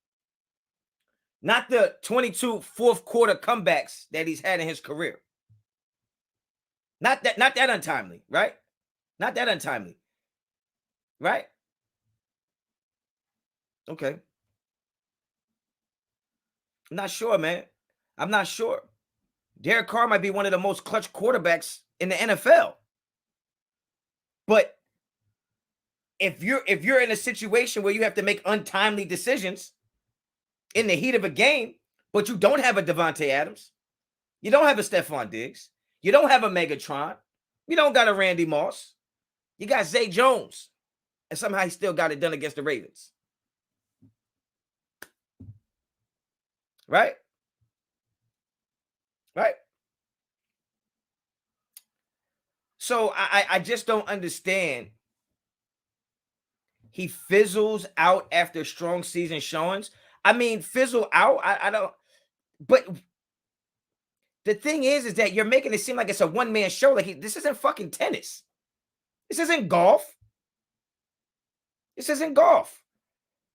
Not the 22 fourth-quarter comebacks that he's had in his career. Not that untimely, right? Not that untimely, right? Okay. I'm not sure, man. I'm not sure. Derek Carr might be one of the most clutch quarterbacks in the NFL. But if you're in a situation where you have to make untimely decisions in the heat of a game, but you don't have a Devontae Adams, you don't have a Stephon Diggs, you don't have a Megatron, you don't got a Randy Moss, you got Zay Jones, and somehow he still got it done against the Ravens. Right? Right? So I just don't understand. He fizzles out after strong season showings. I mean, fizzle out. I don't. But the thing is that you're making it seem like it's a one-man show. Like this isn't fucking tennis. This isn't golf. This isn't golf.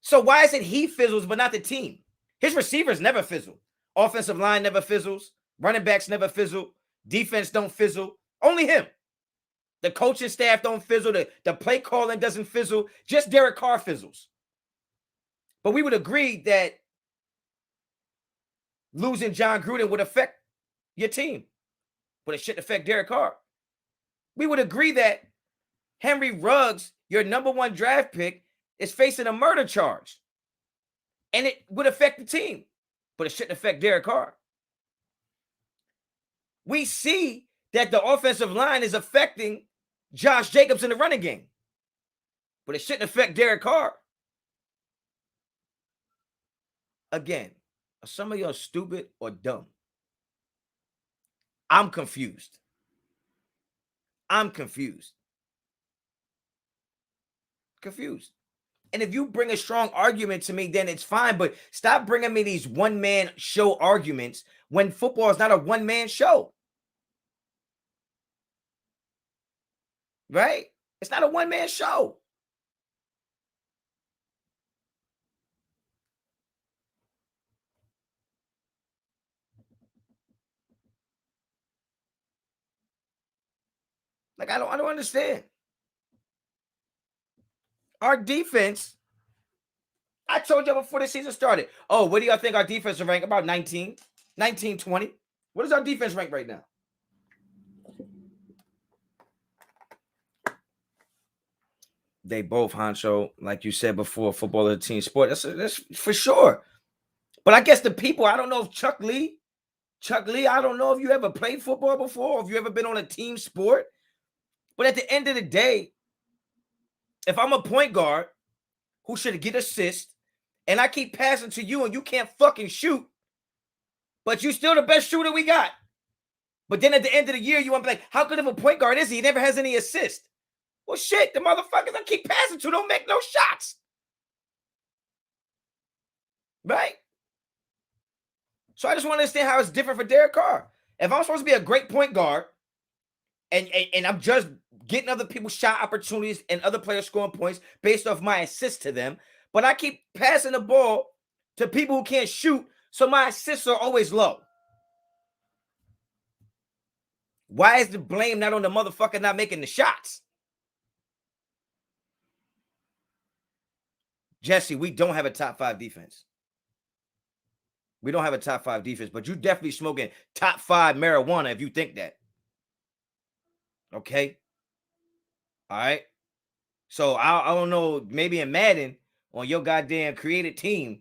So why is it he fizzles but not the team? His receivers never fizzle. Offensive line never fizzles. Running backs never fizzle. Defense don't fizzle. Only him. The coaching staff don't fizzle. The play calling doesn't fizzle. Just Derek Carr fizzles. But we would agree that losing John Gruden would affect your team. But it shouldn't affect Derek Carr. We would agree that Henry Ruggs, your number one draft pick, is facing a murder charge. And it would affect the team. But it shouldn't affect Derek Carr. We see that the offensive line is affecting Josh Jacobs in the running game. But it shouldn't affect Derek Carr. Again, are some of y'all stupid or dumb? I'm confused. I'm confused. Confused. And if you bring a strong argument to me, then it's fine. But stop bringing me these one-man show arguments when football is not a one-man show. Right? It's not a one-man show. Like, I don't understand. Our defense, I told you before the season started. Oh, what do y'all think our defense will rank? About 19, 20. What is our defense rank right now? They both, Honcho, like you said before, football is a team sport. That's for sure. But I guess the people, I don't know if Chuck Lee, I don't know if you ever played football before, or if you ever been on a team sport. But at the end of the day, if I'm a point guard who should get assists, and I keep passing to you and you can't fucking shoot, but you still the best shooter we got. But then at the end of the year, you want to be like, how good of a point guard is he? He never has any assists. Well, shit, the motherfuckers I keep passing to don't make no shots. Right? So I just want to understand how it's different for Derek Carr. If I'm supposed to be a great point guard and I'm just getting other people's shot opportunities and other players scoring points based off my assists to them, but I keep passing the ball to people who can't shoot, so my assists are always low. Why is the blame not on the motherfucker not making the shots? Jesse, we don't have a top 5 defense. We don't have a top 5 defense, but you definitely smoking top 5 marijuana if you think that. Okay? All right? So I don't know, maybe in Madden on your goddamn created team,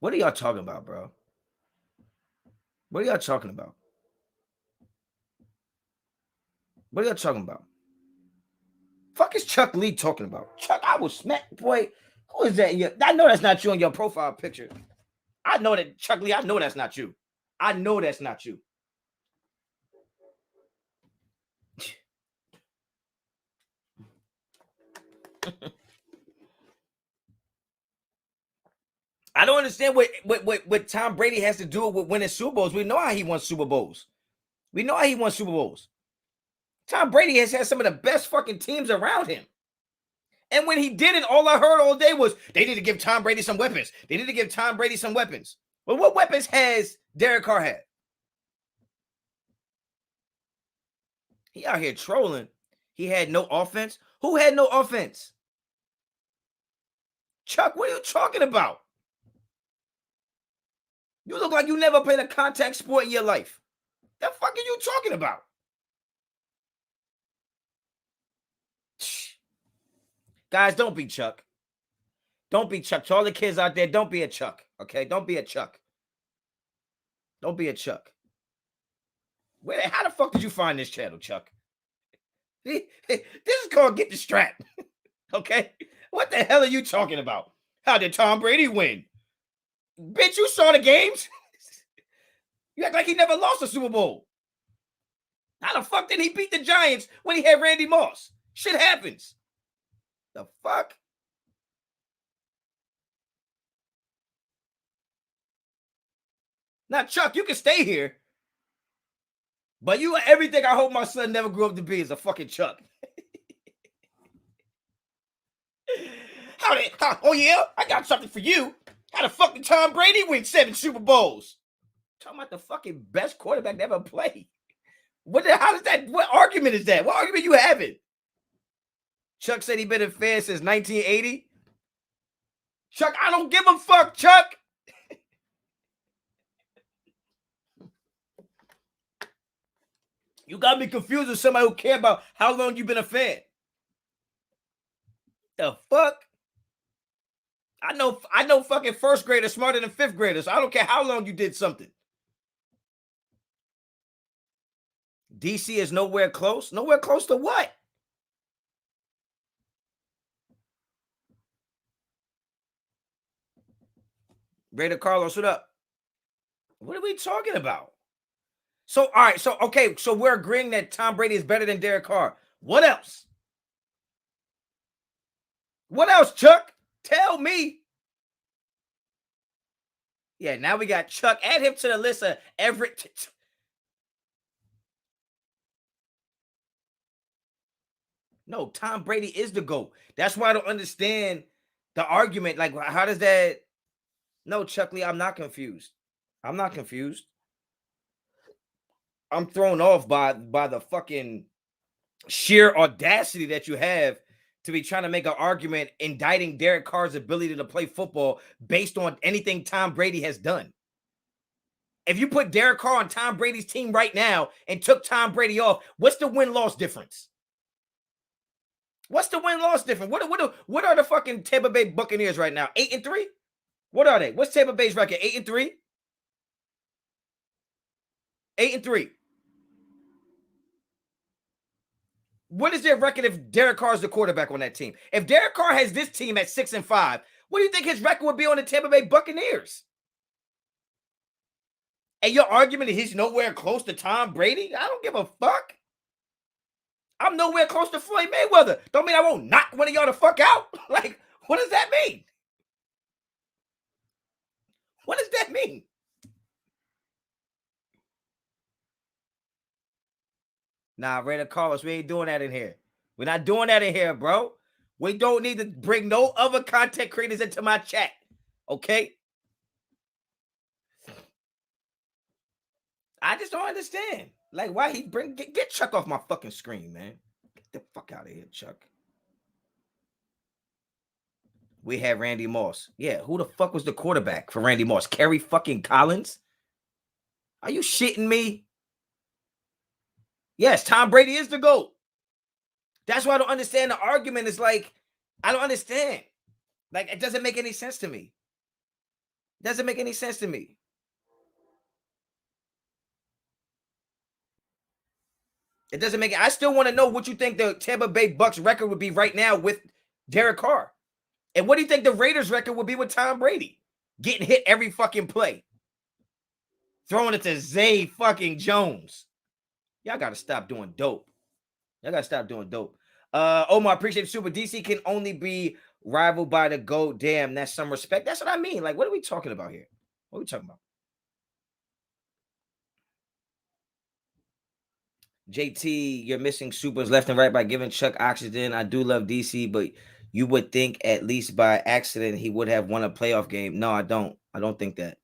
What are y'all talking about, bro? What are y'all talking about? What are y'all talking about? Fuck is Chuck Lee talking about? Chuck, I will smack, boy. Who is that? I know that's not you on your profile picture. I know that, Chuck Lee. I know that's not you. I know that's not you. I don't understand what Tom Brady has to do with winning Super Bowls. We know how he won Super Bowls. We know how he won Super Bowls. Tom Brady has had some of the best fucking teams around him. And when he did it, all I heard all day was they need to give Tom Brady some weapons. They need to give Tom Brady some weapons. Well, what weapons has Derek Carr had? He out here trolling. He had no offense. Who had no offense? Chuck, what are you talking about? You look like you never played a contact sport in your life. The fuck are you talking about? Guys, don't be Chuck. Don't be Chuck. To all the kids out there, don't be a Chuck. Okay? Don't be a Chuck. Don't be a Chuck. How the fuck did you find this channel, Chuck? This is called Get the Strap. Okay? What the hell are you talking about? How did Tom Brady win? Bitch, you saw the games? You act like he never lost a Super Bowl. How the fuck did he beat the Giants when he had Randy Moss? Shit happens. The fuck? Now, Chuck, you can stay here. But you everything I hope my son never grew up to be is a fucking Chuck. Oh yeah? I got something for you. How the fuck did Tom Brady win 7 Super Bowls? Talking about the fucking best quarterback to ever play. What argument is that? What argument you having? Chuck said he been a fan since 1980. Chuck, I don't give a fuck, Chuck. You got me confused with somebody who care about how long you been a fan. The fuck? I know fucking first graders smarter than fifth graders. So I don't care how long you did something. DC is nowhere close. Nowhere close to what? Raider Carlos, what up? What are we talking about? So, all right. So, okay. So we're agreeing that Tom Brady is better than Derek Carr. What else? What else, Chuck? Tell me. Yeah, now we got Chuck. Add him to the list of Everett. No, Tom Brady is the GOAT. That's why I don't understand the argument. Like, how does that? No, Chuck Lee, I'm not confused. I'm not confused. I'm thrown off by the fucking sheer audacity that you have to be trying to make an argument indicting Derek Carr's ability to play football based on anything Tom Brady has done. If you put Derek Carr on Tom Brady's team right now and took Tom Brady off, what's the win-loss difference? What's the win-loss difference? What are the fucking Tampa Bay Buccaneers right now? 8-3? What are they? What's Tampa Bay's record? 8-3? 8-3. What is their record if Derek Carr is the quarterback on that team? If Derek Carr has this team at 6-5, what do you think his record would be on the Tampa Bay Buccaneers? And your argument is he's nowhere close to Tom Brady? I don't give a fuck. I'm nowhere close to Floyd Mayweather. Don't mean I won't knock one of y'all the fuck out. Like, what does that mean? What does that mean? Nah, Raider Carlos, we ain't doing that in here. We're not doing that in here, bro. We don't need to bring no other content creators into my chat. Okay? I just don't understand. Like, why he get Chuck off my fucking screen, man. Get the fuck out of here, Chuck. We had Randy Moss. Yeah, who the fuck was the quarterback for Randy Moss? Kerry fucking Collins? Are you shitting me? Yes, Tom Brady is the GOAT. That's why I don't understand the argument. It's like, I don't understand. Like, it doesn't make any sense to me. Doesn't make any sense to me. It doesn't make it. I still want to know what you think the Tampa Bay Bucks record would be right now with Derek Carr. And what do you think the Raiders record would be with Tom Brady? Getting hit every fucking play. Throwing it to Zay fucking Jones. Y'all got to stop doing dope. Y'all got to stop doing dope. Omar, appreciate the super. DC can only be rivaled by the GOAT. Damn, that's some respect. That's what I mean. Like, what are we talking about here? What are we talking about? JT, you're missing supers left and right by giving Chuck oxygen. I do love DC, but you would think at least by accident he would have won a playoff game. No, I don't. I don't think that.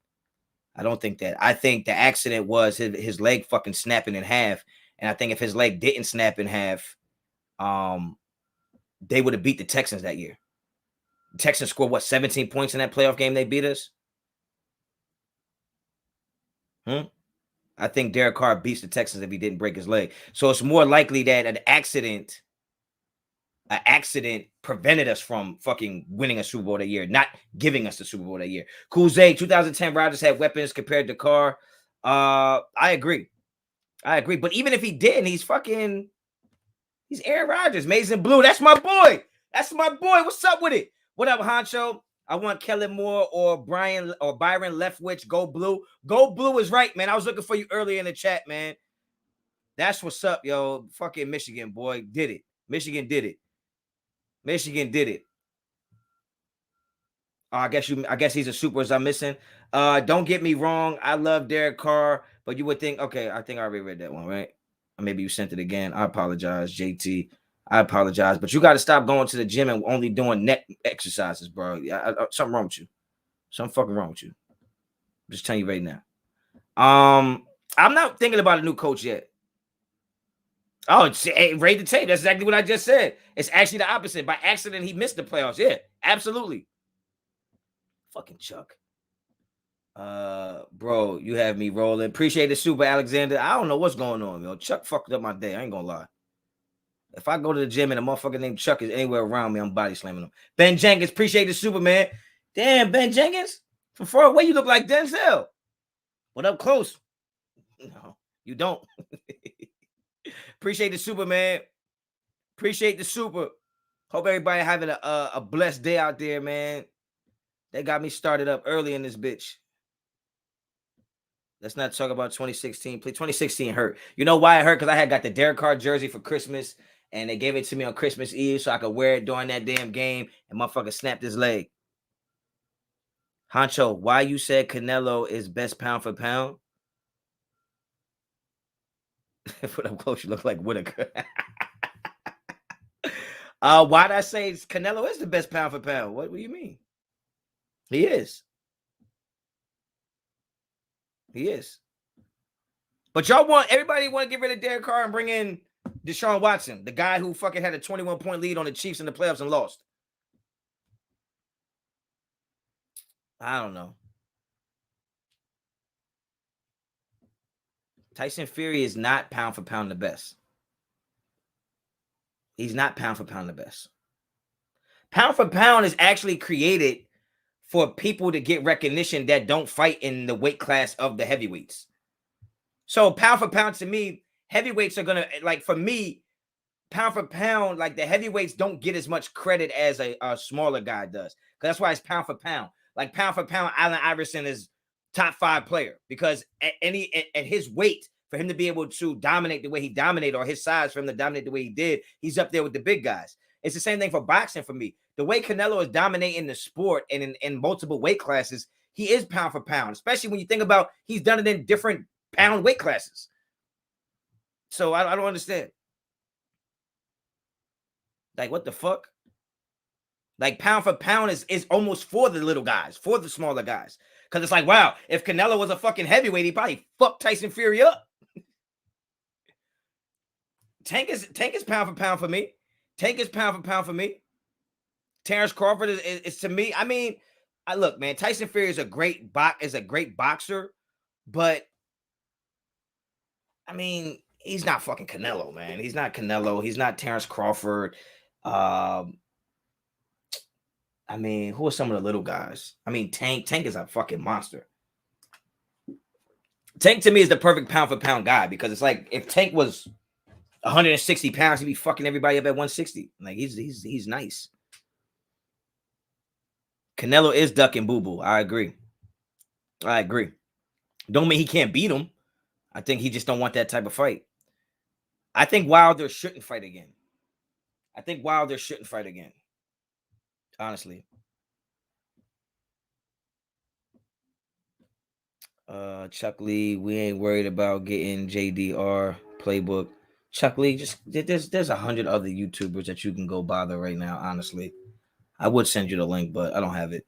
I don't think that. I think the accident was his leg fucking snapping in half. And I think if his leg didn't snap in half, they would have beat the Texans that year. The Texans scored, what, 17 points in that playoff game they beat us? I think Derek Carr beats the Texans if he didn't break his leg. So it's more likely that an accident prevented us from fucking winning a Super Bowl that year, not giving us the Super Bowl that year. Kuzay, 2010 Rodgers had weapons compared to Carr. I agree. But even if he didn't, he's Aaron Rodgers. Mason Blue. That's my boy. What's up with it? What up, Honcho? I want Kellen Moore or Byron Leftwich. Go Blue. Go Blue is right, man. I was looking for you earlier in the chat, man. That's what's up, yo. Fucking Michigan, boy. Did it. Michigan did it. I guess he's a super as I'm missing. Don't get me wrong. I love Derek Carr, but you would think, okay, I think I already read that one, right? Or maybe you sent it again. I apologize, JT. I apologize, but you got to stop going to the gym and only doing neck exercises, bro. Something wrong with you. Something fucking wrong with you. I'm just telling you right now. I'm not thinking about a new coach yet. Oh, rate the tape. That's exactly what I just said. It's actually the opposite. By accident, he missed the playoffs. Yeah, absolutely. Fucking Chuck. Bro, you have me rolling. Appreciate the super, Alexander. I don't know what's going on, yo. Chuck fucked up my day. I ain't gonna lie. If I go to the gym and a motherfucker named Chuck is anywhere around me, I'm body slamming him. Ben Jenkins, appreciate the super, man. Damn, Ben Jenkins. From far away, you look like Denzel. But up close, no, you don't. Appreciate the super, man. Appreciate the super. Hope everybody having a blessed day out there, man. They got me started up early in this bitch. Let's not talk about 2016. 2016 hurt. You know why it hurt? Because I had got the Derek Carr jersey for Christmas, and they gave it to me on Christmas Eve so I could wear it during that damn game, and motherfucker snapped his leg. Honcho, why you said Canelo is best pound for pound? Put up close, you look like Whitaker. Why'd I say Canelo is the best pound for pound? What do you mean? He is. But everybody want to get rid of Derek Carr and bring in Deshaun Watson, the guy who fucking had a 21-point lead on the Chiefs in the playoffs and lost. I don't know. Tyson Fury is not pound for pound the best. He's not pound for pound the best. Pound for pound is actually created for people to get recognition that don't fight in the weight class of the heavyweights. So pound for pound, to me, heavyweights are going to, like, for me, pound for pound, like, the heavyweights don't get as much credit as a smaller guy does. Because that's why it's pound for pound. Like, pound for pound, Allen Iverson is top 5 player. Because at his weight, for him to be able to dominate the way he dominated, or his size for him to dominate the way he did, he's up there with the big guys. It's the same thing for boxing for me. The way Canelo is dominating the sport and in multiple weight classes, he is pound for pound, especially when you think about he's done it in different pound weight classes. So I don't understand. Like, what the fuck? Like, pound for pound is almost for the little guys, for the smaller guys. Because it's like, wow, if Canelo was a fucking heavyweight, he'd probably fuck Tyson Fury up. Tank is pound for pound for me. Tank is pound for pound for me. Terrence Crawford is to me. I mean, look, man. Tyson Fury is a great boxer, but I mean, he's not fucking Canelo, man. He's not Canelo. He's not Terrence Crawford. I mean, who are some of the little guys? I mean, Tank is a fucking monster. Tank to me is the perfect pound for pound guy because it's like if Tank was 160 pounds, he'd be fucking everybody up at 160. Like he's nice. Canelo is ducking Boo Boo. I agree. Don't mean he can't beat him. I think he just don't want that type of fight. I think Wilder shouldn't fight again. Honestly. Chuck Lee, we ain't worried about getting JDR playbook. Chuck Lee, just there's 100 other YouTubers that you can go bother right now. Honestly, I would send you the link, but I don't have it.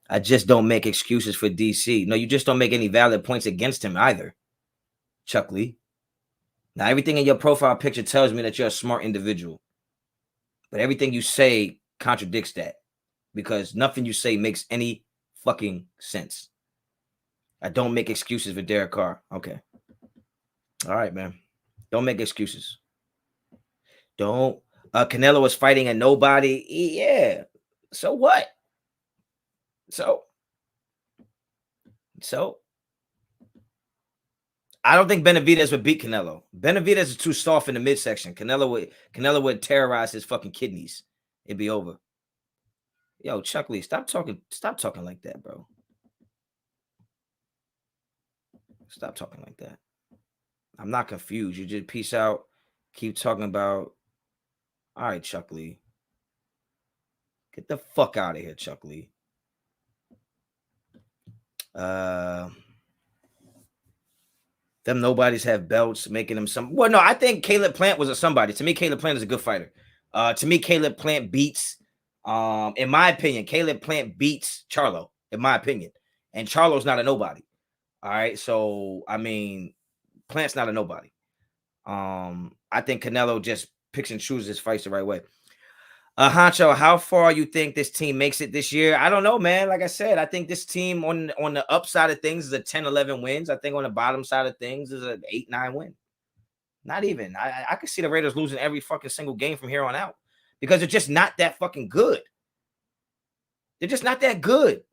I just don't make excuses for DC. No, you just don't make any valid points against him either, Chuck Lee. Now, everything in your profile picture tells me that you're a smart individual, but everything you say contradicts that because nothing you say makes any fucking sense. I don't make excuses for Derek Carr. Okay. All right, man. Don't make excuses. Don't. Canelo was fighting a nobody. Yeah. So what? So I don't think Benavidez would beat Canelo. Benavidez is too soft in the midsection. Canelo would terrorize his fucking kidneys. It'd be over. Yo, Chuck Lee, stop talking like that, bro. Stop talking like that. I'm not confused. You just peace out. Keep talking about. All right, Chuck Lee. Get the fuck out of here, Chuck Lee. Them nobodies have belts, making them some. Well, no, I think Caleb Plant was a somebody. To me, Caleb Plant is a good fighter. To me, Caleb Plant beats. In my opinion, Caleb Plant beats Charlo. In my opinion, and Charlo's not a nobody. All right, so I mean, Plant's not a nobody. I think Canelo just picks and chooses his fights the right way. Honcho, how far you think this team makes it this year? I don't know, man. Like I said, I think this team on the upside of things is a 10-11 wins. I think on the bottom side of things is an 8-9 win. Not even. I could see the Raiders losing every fucking single game from here on out because they're just not that fucking good. They're just not that good.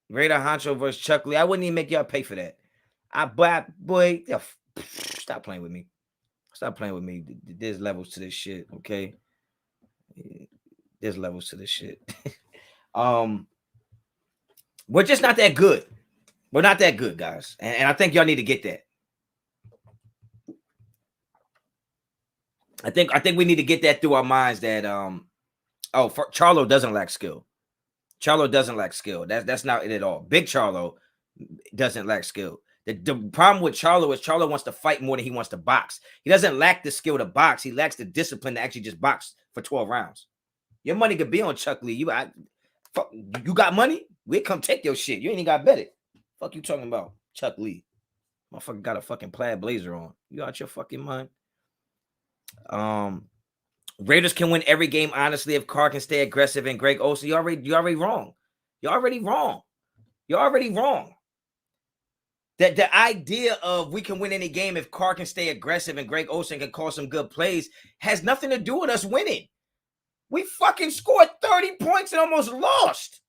Raider Honcho versus Chuck Lee. I wouldn't even make y'all pay for that. Boy, stop playing with me. Stop playing with me. There's levels to this shit, okay? There's levels to this shit. We're just not that good. We're not that good, guys. And I think y'all need to get that. I think we need to get that through our minds that Charlo doesn't lack skill. Charlo doesn't lack skill. That's not it at all. Big Charlo doesn't lack skill. The problem with Charlo is Charlo wants to fight more than he wants to box. He doesn't lack the skill to box. He lacks the discipline to actually just box for 12 rounds. Your money could be on Chuck Lee. You got money? We'll come take your shit. You ain't even got bet it. Fuck you talking about, Chuck Lee? Motherfucker got a fucking plaid blazer on. You out your fucking mind? Raiders can win every game, honestly, if Carr can stay aggressive and Greg Olsen. You're already wrong. You're already wrong. That the idea of we can win any game if Carr can stay aggressive and Greg Olsen can call some good plays has nothing to do with us winning. We fucking scored 30 points and almost lost.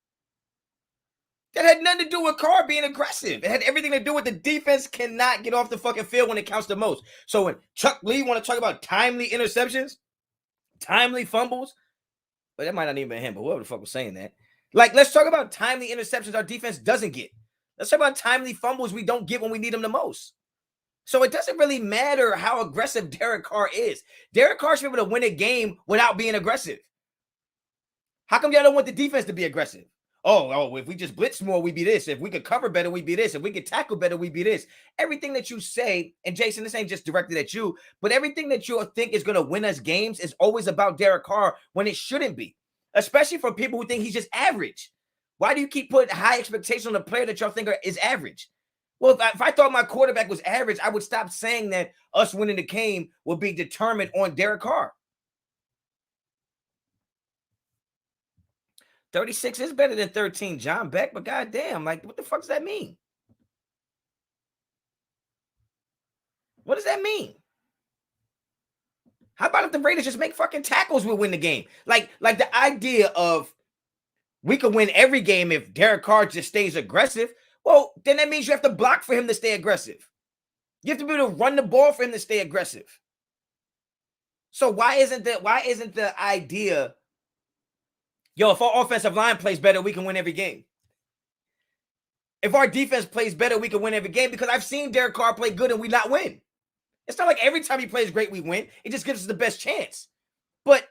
That had nothing to do with Carr being aggressive. It had everything to do with the defense cannot get off the fucking field when it counts the most. So when Chuck Lee want to talk about timely interceptions, timely fumbles, but that might not even be him, but whoever the fuck was saying that. Like, let's talk about timely interceptions our defense doesn't get. Let's talk about timely fumbles we don't get when we need them the most. So it doesn't really matter how aggressive Derek Carr is. Derek Carr should be able to win a game without being aggressive. How come y'all don't want the defense to be aggressive? Oh, if we just blitz more, we be this. If we could cover better, we be this. If we could tackle better, we be this. Everything that you say, and Jason, this ain't just directed at you, but everything that you think is going to win us games is always about Derek Carr when it shouldn't be, especially for people who think he's just average. Why do you keep putting high expectations on a player that y'all think is average? Well, if I thought my quarterback was average, I would stop saying that us winning the game would be determined on Derek Carr. 36 is better than 13, John Beck, but goddamn, like, what the fuck does that mean? What does that mean? How about if the Raiders just make fucking tackles, we'll win the game? Like the idea of we could win every game if Derek Carr just stays aggressive. Well, then that means you have to block for him to stay aggressive. You have to be able to run the ball for him to stay aggressive. So why isn't the idea, yo, if our offensive line plays better, we can win every game? If our defense plays better, we can win every game, because I've seen Derek Carr play good and we not win. It's not like every time he plays great, we win. It just gives us the best chance. But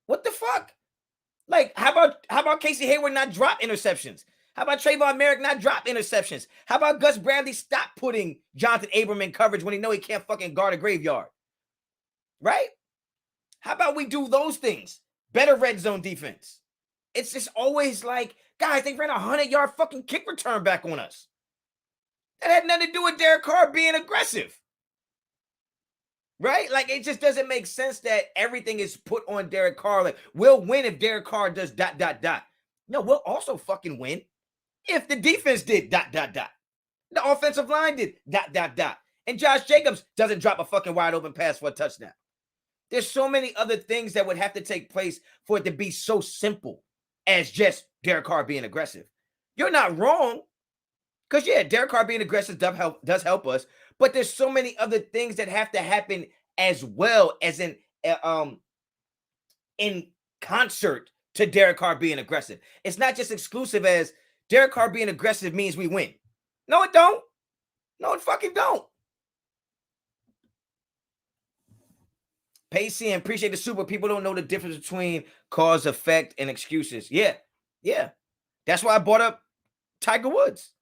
what the fuck? Like, how about Casey Hayward not drop interceptions? How about Trayvon Merrick not drop interceptions? How about Gus Bradley stop putting Jonathan Abram in coverage when he know he can't fucking guard a graveyard? Right? How about we do those things? Better red zone defense. It's just always like, guys, they ran a 100-yard fucking kick return back on us. That had nothing to do with Derek Carr being aggressive. Right? Like, it just doesn't make sense that everything is put on Derek Carr. Like, we'll win if Derek Carr does ... No, we'll also fucking win if the defense did ... The offensive line did ... And Josh Jacobs doesn't drop a fucking wide open pass for a touchdown. There's so many other things that would have to take place for it to be so simple as just Derek Carr being aggressive. You're not wrong. Because, yeah, Derek Carr being aggressive does help us. But there's so many other things that have to happen as well as in concert to Derek Carr being aggressive. It's not just exclusive as Derek Carr being aggressive means we win. No, it don't. No, it fucking don't. Pacey, and appreciate the super. People don't know the difference between cause, effect, and excuses. Yeah. That's why I brought up Tiger Woods.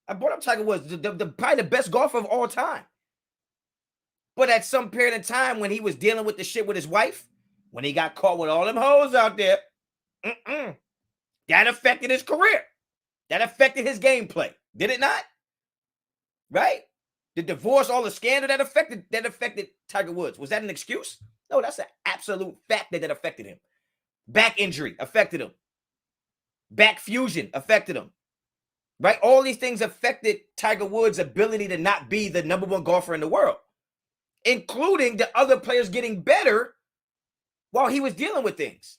Probably the best golfer of all time. But at some period of time when he was dealing with the shit with his wife, when he got caught with all them hoes out there, that affected his career. That affected his gameplay. Did it not? Right? The divorce, all the scandal that affected Tiger Woods. Was that an excuse? No, that's an absolute fact that affected him. Back injury affected him. Back fusion affected him. Right? All these things affected Tiger Woods' ability to not be the number one golfer in the world, including the other players getting better while he was dealing with things.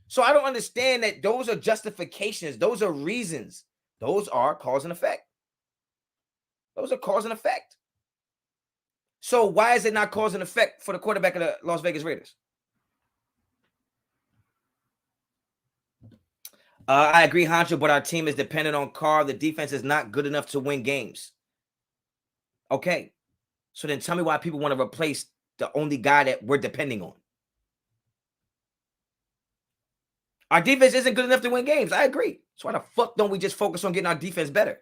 So I don't understand that those are justifications. Those are reasons. Those are cause and effect. Those are cause and effect. So why is it not cause and effect for the quarterback of the Las Vegas Raiders? I agree, Honcho, but our team is dependent on Carr. The defense is not good enough to win games. Okay. So then tell me why people want to replace the only guy that we're depending on. Our defense isn't good enough to win games. I agree. So why the fuck don't we just focus on getting our defense better?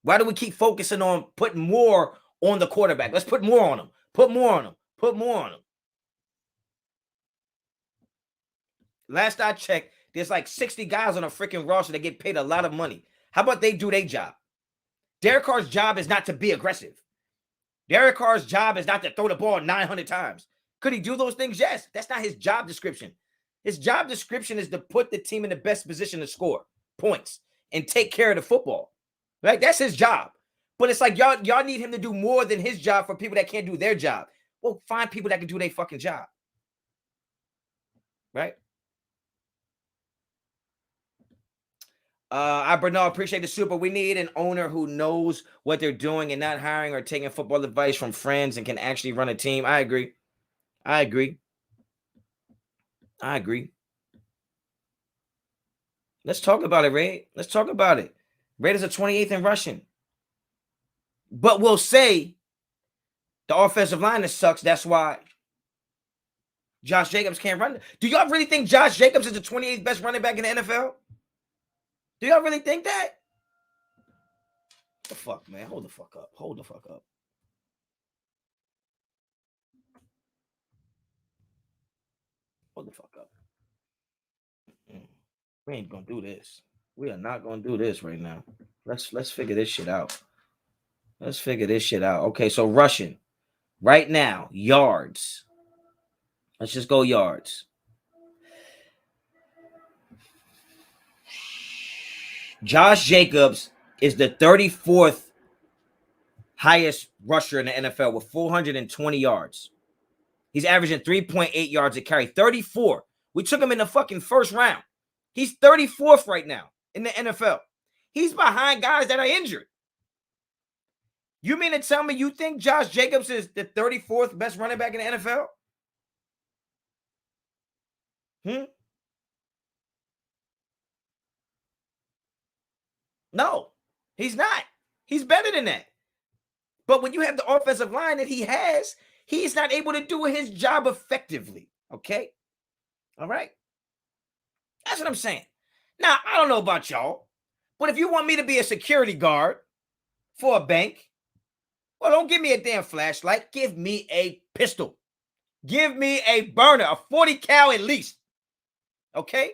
Why do we keep focusing on putting more on the quarterback? Let's put more on him. Put more on him. Put more on him. Last I checked, there's like 60 guys on a freaking roster that get paid a lot of money. How about they do their job? Derek Carr's job is not to be aggressive. Derek Carr's job is not to throw the ball 900 times. Could he do those things? Yes. That's not his job description. His job description is to put the team in the best position to score points and take care of the football. Right? That's his job. But it's like y'all need him to do more than his job for people that can't do their job. Well, find people that can do their fucking job. Right? Bernard, appreciate the super. We need an owner who knows what they're doing and not hiring or taking football advice from friends and can actually run a team. I agree. Let's talk about it, Ray. Let's talk about it. Raiders are 28th in rushing. But we'll say the offensive line that sucks. That's why Josh Jacobs can't run. Do y'all really think Josh Jacobs is the 28th best running back in the NFL? Do y'all really think that? What the fuck, man? Hold the fuck up. Hold the fuck up. Hold the fuck up. We ain't gonna do this. We are not gonna do this right now. Let's figure this shit out. Okay, so rushing. Right now, yards. Let's just go yards. Josh Jacobs is the 34th highest rusher in the NFL with 420 yards. He's averaging 3.8 yards a carry, 34. We took him in the fucking first round. He's 34th right now in the NFL. He's behind guys that are injured. You mean to tell me you think Josh Jacobs is the 34th best running back in the NFL? No, he's not. He's better than that. But when you have the offensive line that he has, he's not able to do his job effectively. Okay? All right? That's what I'm saying. Now, I don't know about y'all, but if you want me to be a security guard for a bank, well, don't give me a damn flashlight. Give me a pistol. Give me a burner, a 40 cal at least. Okay?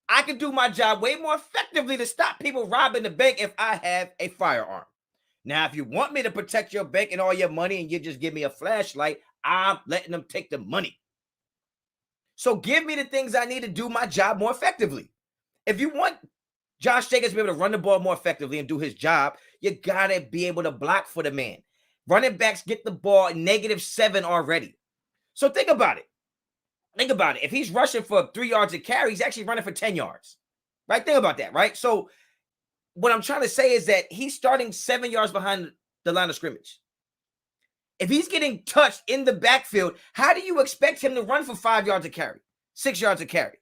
I can do my job way more effectively to stop people robbing the bank if I have a firearm. Now, if you want me to protect your bank and all your money and you just give me a flashlight, I'm letting them take the money. So give me the things I need to do my job more effectively. If you want Josh Jacobs to be able to run the ball more effectively and do his job, you got to be able to block for the man. Running backs get the ball -7 already. So think about it. Think about it. If he's rushing for 3 yards a carry, he's actually running for 10 yards. Right? Think about that, right? So what I'm trying to say is that he's starting 7 yards behind the line of scrimmage. If he's getting touched in the backfield, how do you expect him to run for 5 yards a carry, 6 yards a carry?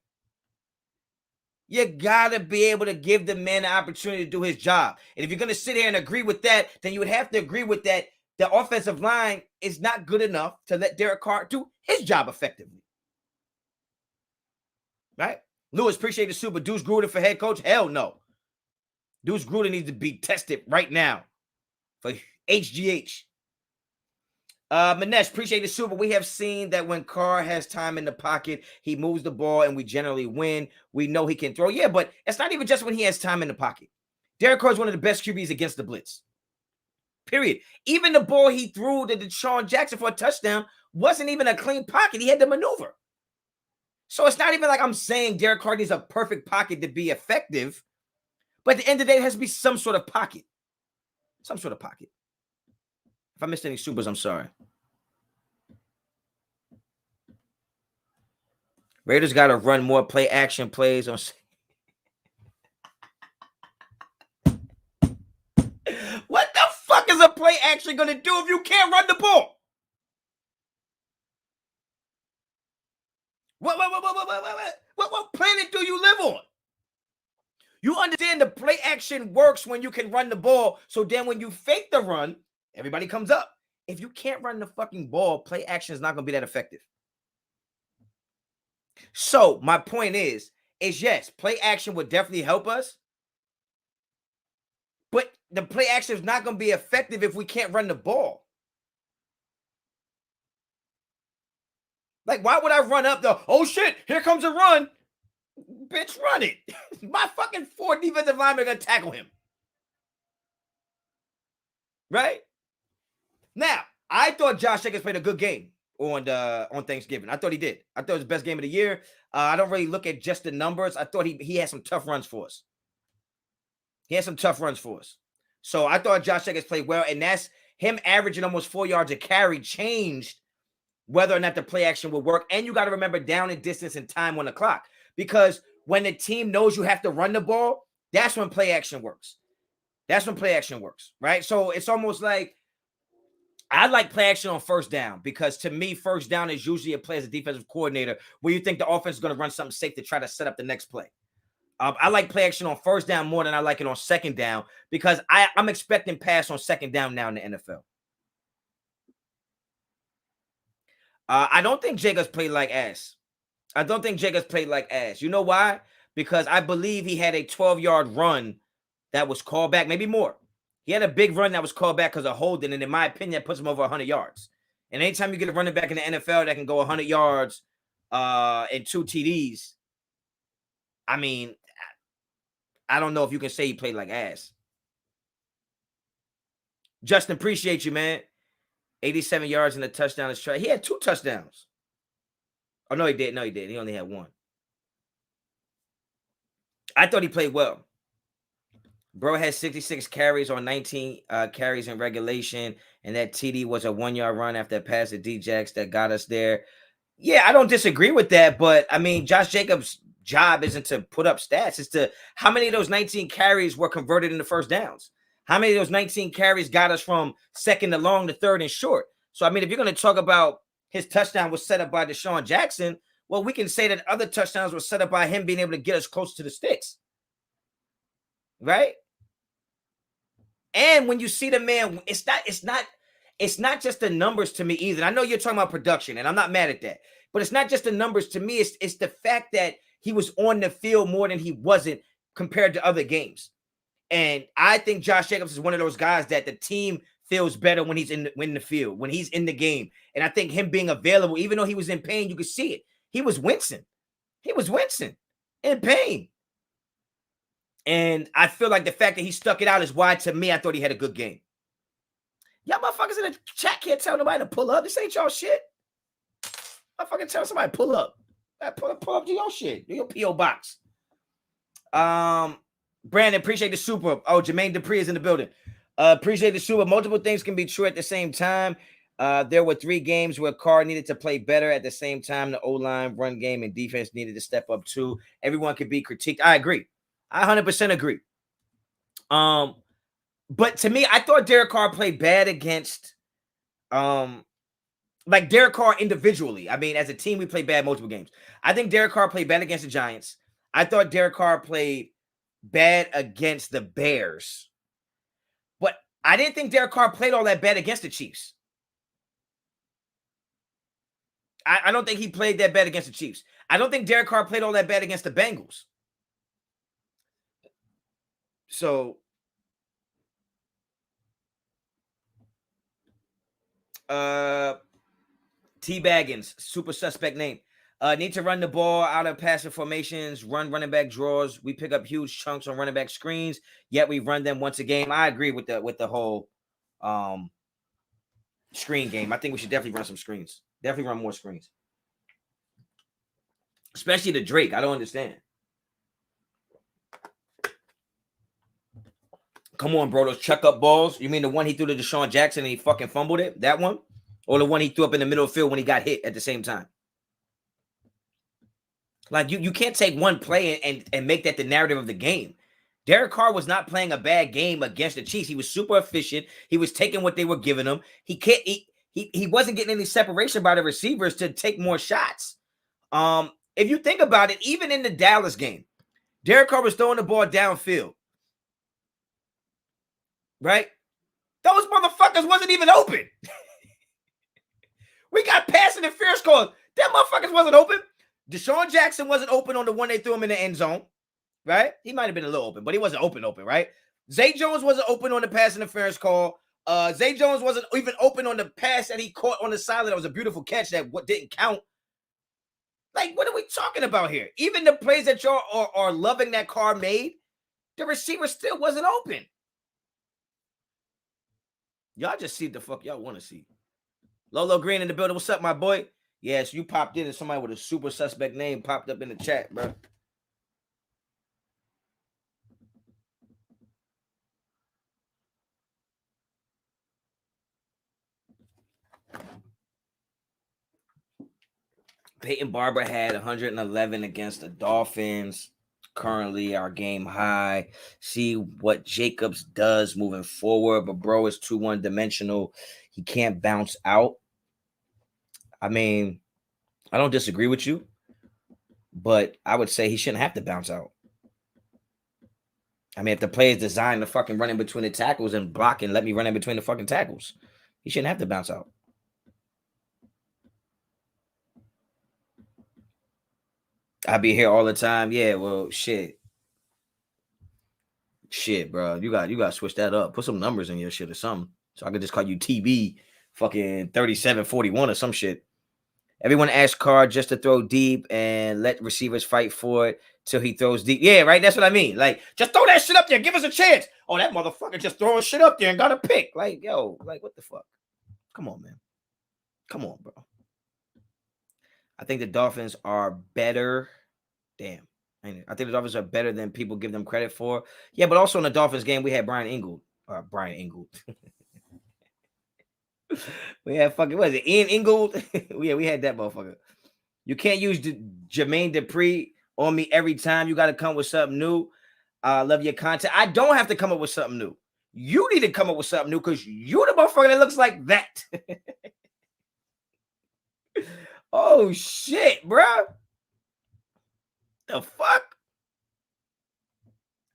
You got to be able to give the man the opportunity to do his job. And if you're going to sit here and agree with that, then you would have to agree with that the offensive line is not good enough to let Derek Carr do his job effectively. Right? Lewis, appreciate the super. Deuce Gruden for head coach? Hell no. Deuce Gruden needs to be tested right now for HGH. Manesh, appreciate the super. We have seen that when Carr has time in the pocket, he moves the ball and we generally win. We know he can throw. Yeah, but it's not even just when he has time in the pocket. Derek Carr is one of the best QBs against the blitz. Period. Even the ball he threw to Deshaun Jackson for a touchdown wasn't even a clean pocket. He had to maneuver. So it's not even like I'm saying Derek Carr needs a perfect pocket to be effective. But at the end of the day, it has to be some sort of pocket. Some sort of pocket. If I missed any supers, I'm sorry. Raiders got to run more play action plays on. What the fuck is a play action going to do if you can't run the ball? What planet do you live on? You understand the play action works when you can run the ball. So then when you fake the run, everybody comes up. If you can't run the fucking ball, play action is not going to be that effective. So my point is yes, play action would definitely help us. But the play action is not going to be effective if we can't run the ball. Like, why would I run up the, oh shit, here comes a run? Bitch, run it. My fucking 4 defensive linemen are going to tackle him. Right? Now, I thought Josh Jacobs played a good game on Thanksgiving. I thought he did. I thought it was the best game of the year. I don't really look at just the numbers. I thought he had some tough runs for us. So I thought Josh Jacobs played well, and that's him averaging almost 4 yards a carry changed whether or not the play action would work. And you got to remember down and distance and time on the clock. Because when the team knows you have to run the ball, that's when play action works. Right? So it's almost like I like play action on first down because to me, first down is usually a play as a defensive coordinator where you think the offense is going to run something safe to try to set up the next play. I like play action on first down more than I like it on second down because I'm expecting pass on second down now in the NFL. I don't think Jacobs played like ass. You know why? Because I believe he had a 12-yard run that was called back, maybe more. He had a big run that was called back because of holding, and in my opinion, that puts him over 100 yards. And anytime you get a running back in the NFL that can go 100 yards and 2 TDs, I mean, I don't know if you can say he played like ass. Justin, appreciate you, man. 87 yards and a touchdown is try. He had 2 touchdowns. Oh, no, he did. He only had 1. I thought he played well. Bro had 66 carries on 19 carries in regulation, and that TD was a 1-yard run after a pass to D-Jax that got us there. Yeah, I don't disagree with that, but I mean, Josh Jacobs' job isn't to put up stats. It's to how many of those 19 carries were converted into first downs? How many of those 19 carries got us from second to long to third and short? So, I mean, if you're going to talk about his touchdown was set up by Deshaun Jackson, well, we can say that other touchdowns were set up by him being able to get us close to the sticks. Right? And when you see the man, it's not just the numbers to me either. I know you're talking about production, and I'm not mad at that. But it's not just the numbers to me. It's the fact that he was on the field more than he wasn't compared to other games. And I think Josh Jacobs is one of those guys that the team feels better when he's in the field, when he's in the game. And I think him being available, even though he was in pain, you could see it. He was wincing. He was wincing in pain. And I feel like the fact that he stuck it out is why, to me, I thought he had a good game. Y'all motherfuckers in the chat can't tell nobody to pull up. This ain't y'all shit. I fucking tell somebody pull up. Pull up to your shit. Do your P.O. box. Brandon, appreciate the super. Oh, Jermaine Dupree is in the building. Appreciate the super. Multiple things can be true at the same time. There were 3 games where Carr needed to play better at the same time. The O-line, run game, and defense needed to step up too. Everyone could be critiqued. I agree. I 100% agree. But to me, I thought Derek Carr played bad against, like Derek Carr individually. I mean, as a team, we played bad multiple games. I think Derek Carr played bad against the Giants. I thought Derek Carr played bad against the Bears. But I didn't think Derek Carr played all that bad against the Chiefs. I don't think he played that bad against the Chiefs. I don't think Derek Carr played all that bad against the Bengals. So, T Baggins, super suspect name. Need to run the ball out of passing formations, run running back draws. We pick up huge chunks on running back screens, yet we run them once a game. I agree with the whole screen game. I think we should definitely run some screens. Definitely run more screens. Especially the Drake. I don't understand. Come on, bro. Those chuck up balls. You mean the one he threw to Deshaun Jackson and he fucking fumbled it? That one? Or the one he threw up in the middle of the field when he got hit at the same time? Like, you can't take one play and make that the narrative of the game. Derek Carr was not playing a bad game against the Chiefs. He was super efficient. He was taking what they were giving him. He wasn't getting any separation by the receivers to take more shots. If you think about it, even in the Dallas game, Derek Carr was throwing the ball downfield. Right? Those motherfuckers wasn't even open. We got pass interference calls. That motherfuckers wasn't open. Deshaun Jackson wasn't open on the one they threw him in the end zone. Right? He might have been a little open, but he wasn't open, right? Zay Jones wasn't open on the pass interference call. Zay Jones wasn't even open on the pass that he caught on the sideline. That was a beautiful catch that didn't count. Like, what are we talking about here? Even the plays that y'all are loving that Carr made, the receiver still wasn't open. Y'all just see the fuck y'all want to see. Lolo Green in the building. What's up, my boy? Yes, you popped in and somebody with a super suspect name popped up in the chat, bro. Peyton Barber had 111 against the Dolphins. Currently our game high. See what Jacobs does moving forward. But bro is too one-dimensional. He can't bounce out. I mean, I don't disagree with you, but I would say he shouldn't have to bounce out. I mean, if the play is designed to fucking run in between the tackles and block and let me run in between the fucking tackles, he shouldn't have to bounce out. I be here all the time. Yeah, well, shit. Shit, bro. You got to switch that up. Put some numbers in your shit or something. So I could just call you TB fucking 3741 or some shit. Everyone asked Carr just to throw deep and let receivers fight for it till he throws deep. Yeah, right? That's what I mean. Like, just throw that shit up there. Give us a chance. Oh, that motherfucker just throwing shit up there and got a pick. Like, yo, like, what the fuck? Come on, man. Come on, bro. I think the Dolphins are better. Damn. I think the Dolphins are better than people give them credit for. Yeah, but also in the Dolphins game, we had Brian Ingold. We had fucking, what is it, Ian Ingold? Yeah, we had that motherfucker. You can't use Jermaine Dupri on me every time. You got to come with something new. Love your content. I don't have to come up with something new. You need to come up with something new because you the motherfucker that looks like that. Oh shit, bro. The fuck?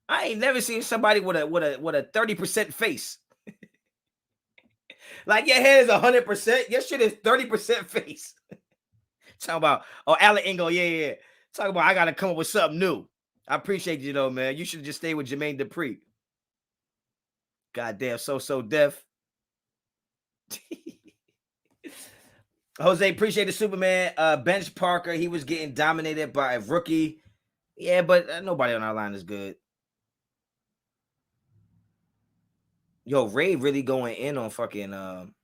I ain't never seen somebody with a 30% face. Like your head is 100%. Your shit is 30% face. Talking about, oh, Alan Ingo, yeah. Talking about I gotta come up with something new. I appreciate you though, man. You should just stay with Jermaine Dupri. Goddamn, so deaf. Jose, appreciate the Superman. Bench Parker, he was getting dominated by a rookie. Yeah, but nobody on our line is good. Yo, Ray really going in on fucking on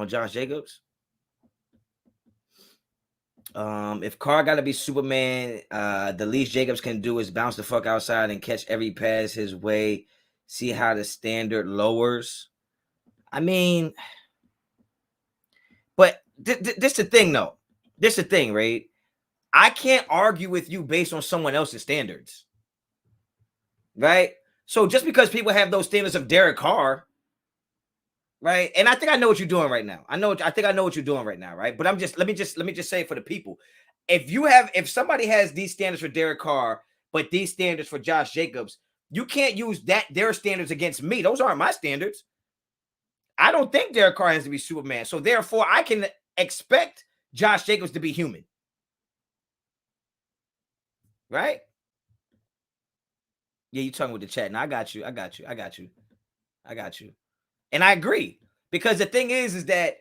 Josh Jacobs. If Carr got to be Superman, the least Jacobs can do is bounce the fuck outside and catch every pass his way. See how the standard lowers. I mean, but this the thing though. This the thing, right? I can't argue with you based on someone else's standards, right? So just because people have those standards of Derek Carr, right? And I think I know what you're doing right now. I think I know what you're doing right now, right? But let me just say it for the people. If somebody has these standards for Derek Carr, but these standards for Josh Jacobs, you can't use their standards against me. Those aren't my standards. I don't think Derek Carr has to be Superman. So therefore, I can expect Josh Jacobs to be human. Right? Yeah, you talking with the chat. Now I got you. And I agree. Because the thing is that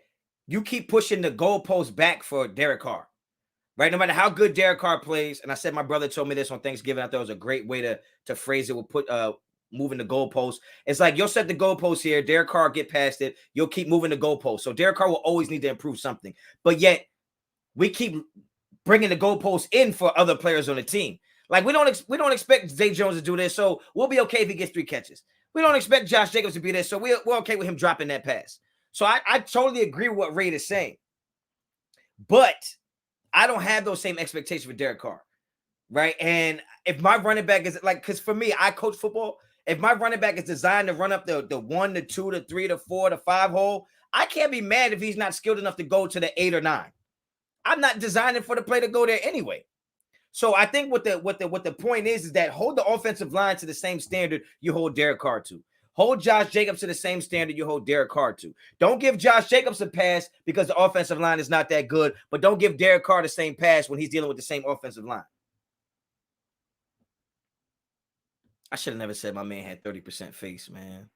you keep pushing the goalpost back for Derek Carr. Right? No matter how good Derek Carr plays, and I said my brother told me this on Thanksgiving. I thought it was a great way to phrase it. We'll put moving the goalpost. It's like you'll set the goalpost here. Derek Carr get past it. You'll keep moving the goalpost. So Derek Carr will always need to improve something. But yet we keep bringing the goalpost in for other players on the team. Like we don't expect Zay Jones to do this, so we'll be okay if he gets 3 catches. We don't expect Josh Jacobs to be there, so we're okay with him dropping that pass. So I totally agree with what Reid is saying. But I don't have those same expectations for Derek Carr, right? And if my running back is like, because for me, I coach football. If my running back is designed to run up the 1, the 2, the 3, the 4, the 5 hole, I can't be mad if he's not skilled enough to go to the 8 or 9. I'm not designing for the play to go there anyway. So I think what the point is that hold the offensive line to the same standard you hold Derek Carr to. Hold Josh Jacobs to the same standard you hold Derek Carr to. Don't give Josh Jacobs a pass because the offensive line is not that good, but don't give Derek Carr the same pass when he's dealing with the same offensive line. I should have never said my man had 30% face, man.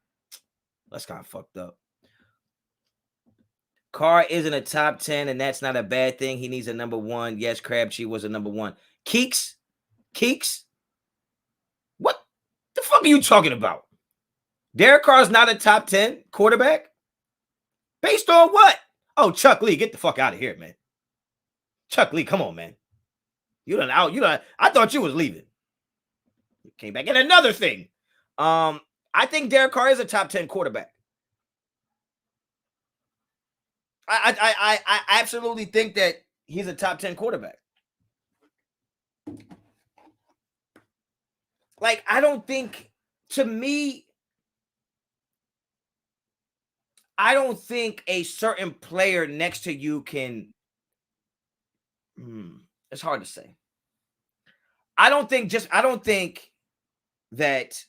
That's kind of fucked up. Carr isn't a top 10, and that's not a bad thing. He needs a number 1. Yes, Crabtree was a number 1. Keeks? What the fuck are you talking about? Derek Carr's not a top 10 quarterback? Based on what? Oh, Chuck Lee, get the fuck out of here, man. Chuck Lee, come on, man. I thought you was leaving. You came back. And another thing. I think Derek Carr is a top 10 quarterback. I absolutely think that he's a top 10 quarterback. Like, I don't think, to me, I don't think a certain player next to you can. It's hard to say. I don't think that